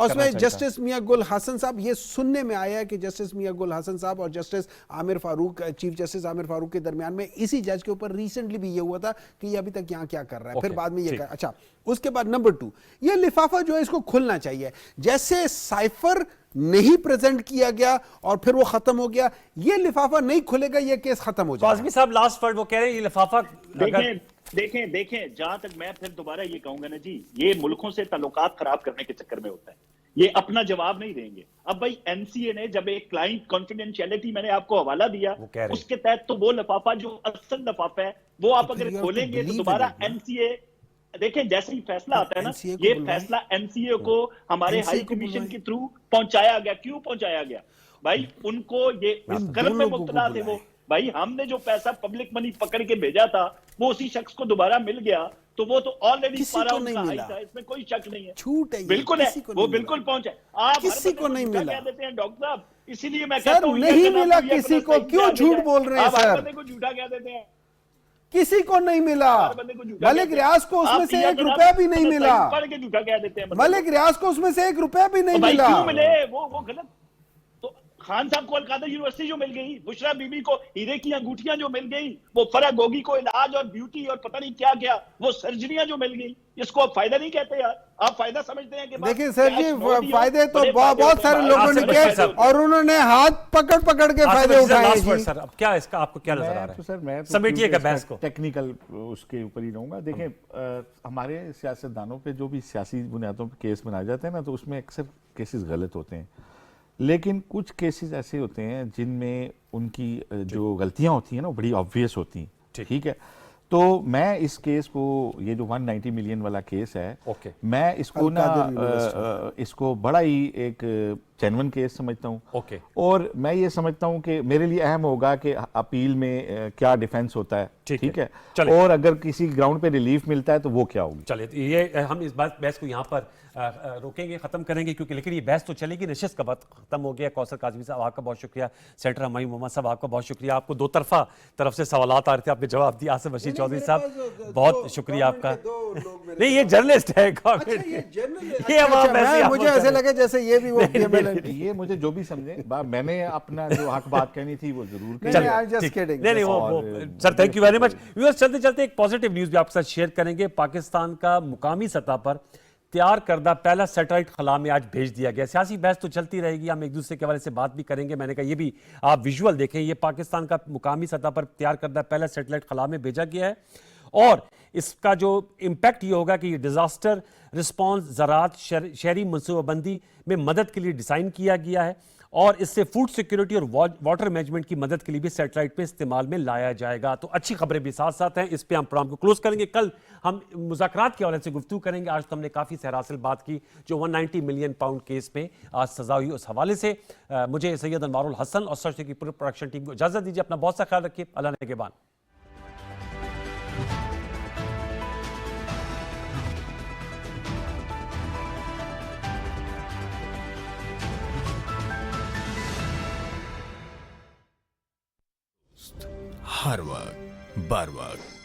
उसमें जस्टिस मियां गुल हसन साहब, ये सुनने में आया है कि जस्टिस मियां गुल हसन साहब और justice Aamir Farooq, chief justice Aamir Farooq के दरमियान में इसी जज के ऊपर रिसेंटली भी ये हुआ था कि ये अभी तक यहाँ क्या कर रहा है, फिर बाद में ये कर। अच्छा, उसके बाद नंबर 2, ये लिफाफा जो है इसको खुलना चाहिए। जैसे साइफर नहीं प्रेजेंट किया गया और फिर वो खत्म हो गया, ये लिफाफा नहीं खुलेगा, ये केस खत्म हो जाएगा। काज़मी साहब लास्ट वर्ड वो कह रहे हैं, ये लिफाफा देखें जहां तक मैं फिर दोबारा ये कहूंगा ना जी, ये मुल्कों से ताल्लुकात खराब करने के चक्कर में होता है, ये अपना जवाब नहीं देंगे। अब भाई एनसीए ने जब एक क्लाइंट कॉन्फिडेंशियलिटी मैंने आपको हवाला दिया, उसके तहत तो वो लिफाफा जो असल लिफाफा है वो आप अगर खोलेंगे तो दोबारा एनसीए, देखें जैसे ही फैसला आता है ना, ये फैसला एनसीए को हमारे हाई कमीशन के थ्रू पहुंचाया गया। क्यों पहुंचाया गया भाई? उनको ये कर्म में मुब्तला थे वो। भाई हमने जो पैसा पब्लिक मनी पकड़ के भेजा था वो उसी शख्स को दोबारा मिल गया, तो वो तो ऑलरेडी पारा उनका हाई था, इसमें कोई शक नहीं है। छूट है, बिल्कुल है, वो बिल्कुल पहुंचा। आप किसी को नहीं मिला कह देते हैं डॉक्टर साहब, इसीलिए मैं कहता हूं नहीं मिला किसी को। क्यों झूठ बोल रहे हैं सर? बंदे को झूठा कह देते हैं, किसी को नहीं मिला। मलिक रियाज को उसमें से 1 रुपया भी नहीं मिला। पढ़ के झूठा कह देते हैं, मलिक रियाज को उसमें से 1 रुपया भी नहीं मिला। क्यों मिले? वो गलत। तो खान साहब को अलकादर यूनिवर्सिटी जो मिल गई, बुशरा बीबी को हीरे की अंगूठियां जो मिल गई, वो फरा गोगी को इलाज और ब्यूटी और पता नहीं क्या क्या, वो सर्जरियां जो मिल गई, इसको आप फायदा नहीं कहते यार? आप फायदा समझते हैं कि देखिए सर जी, फायदे तो बड़े बहुत सारे लोगों ने किए और उन्होंने हाथ पकड़ पकड़ के फायदे उठाए जी। सर अब क्या इसका आपको क्या नजर आ रहा है? तो सर मैं समेटिएगा बहस को। टेक्निकल उसके ऊपर ही रहूंगा। देखें, हमारे सियासतदानों पे जो भी सियासी बुनियादों पे केस बनाए जाते हैं ना, तो उसमें अक्सर केसेस गलत होते हैं, लेकिन कुछ केसेस ऐसे होते हैं जिनमें उनकी जो गलतियां होती हैं ना, वो बड़ी ऑब्वियस होती हैं। ठीक है, तो मैं इस केस को, ये जो 190 मिलियन वाला केस है, मैं इसको ना इसको बड़ा ही एक जेन्युइन केस समझता हूँ। और मैं ये समझता हूँ कि मेरे लिए अहम होगा कि अपील में क्या डिफेंस होता है। ठीक है, और अगर किसी ग्राउंड पे रिलीफ मिलता है तो वो क्या होगी। चलिए, ये हम इस बात बहस को यहाँ पर रोकेंगे, खत्म करेंगे, क्योंकि लेकिन ये बहस तो चलेगी। नशिस्त का वक्त खत्म हो गया। कौसर काजमी साहब आपका बहुत शुक्रिया, सेनेटर हमायूं मोहम्मद साहब आपका बहुत शुक्रिया। आपको दो तरफ से सवालात आ रहे थे, आपने जवाब दिया। आसिफ रशीद चौधरी साहब बहुत शुक्रिया आपका। नहीं, ये जर्नलिस्ट है, मुझे ऐसे लगे जैसे ये भी वो ये मुझे जो भी समझे, मैंने अपना जो हक बात कहनी थी वो जरूर नहीं वो sir, thank you very much. Viewers, चलते चलते एक पॉजिटिव न्यूज भी आपके साथ शेयर करेंगे। पाकिस्तान का मुकामी सतह पर तैयार करदा पहला सैटेलाइट खला में आज भेज दिया गया। सियासी बहस तो चलती रहेगी, हम एक दूसरे के हवाले से बात भी करेंगे। मैंने कहा ये भी आप विजुअल देखें, ये पाकिस्तान का मुकामी सतह पर तैयार करदा पहला सैटेलाइट खला में भेजा गया है, और इसका जो इम्पैक्ट ये होगा कि ये डिजास्टर रिस्पॉन्स, ज़राअत, शहरी मनसूबाबंदी में मदद के लिए डिज़ाइन किया गया है, और इससे फूड सिक्योरिटी और वाटर मैनेजमेंट की मदद के लिए भी सैटेलाइट पे इस्तेमाल में लाया जाएगा। तो अच्छी खबरें भी साथ साथ हैं। इस पे हम प्रोग्राम को क्लोज करेंगे। कल हम मुज़ाकरात के हवाले से गुफ्तगू करेंगे। आज तो हमने काफ़ी सहरासिल बात की जो 190 मिलियन पाउंड केस में आज सजा हुई, उस हवाले से मुझे सैयद अनवारुल हसन और सच की पूरी प्रोडक्शन टीम को इजाज़त दीजिए। अपना बहुत सा ख्याल रखिए। अल्लाह ने के बाद। हर वक्त बर वक्त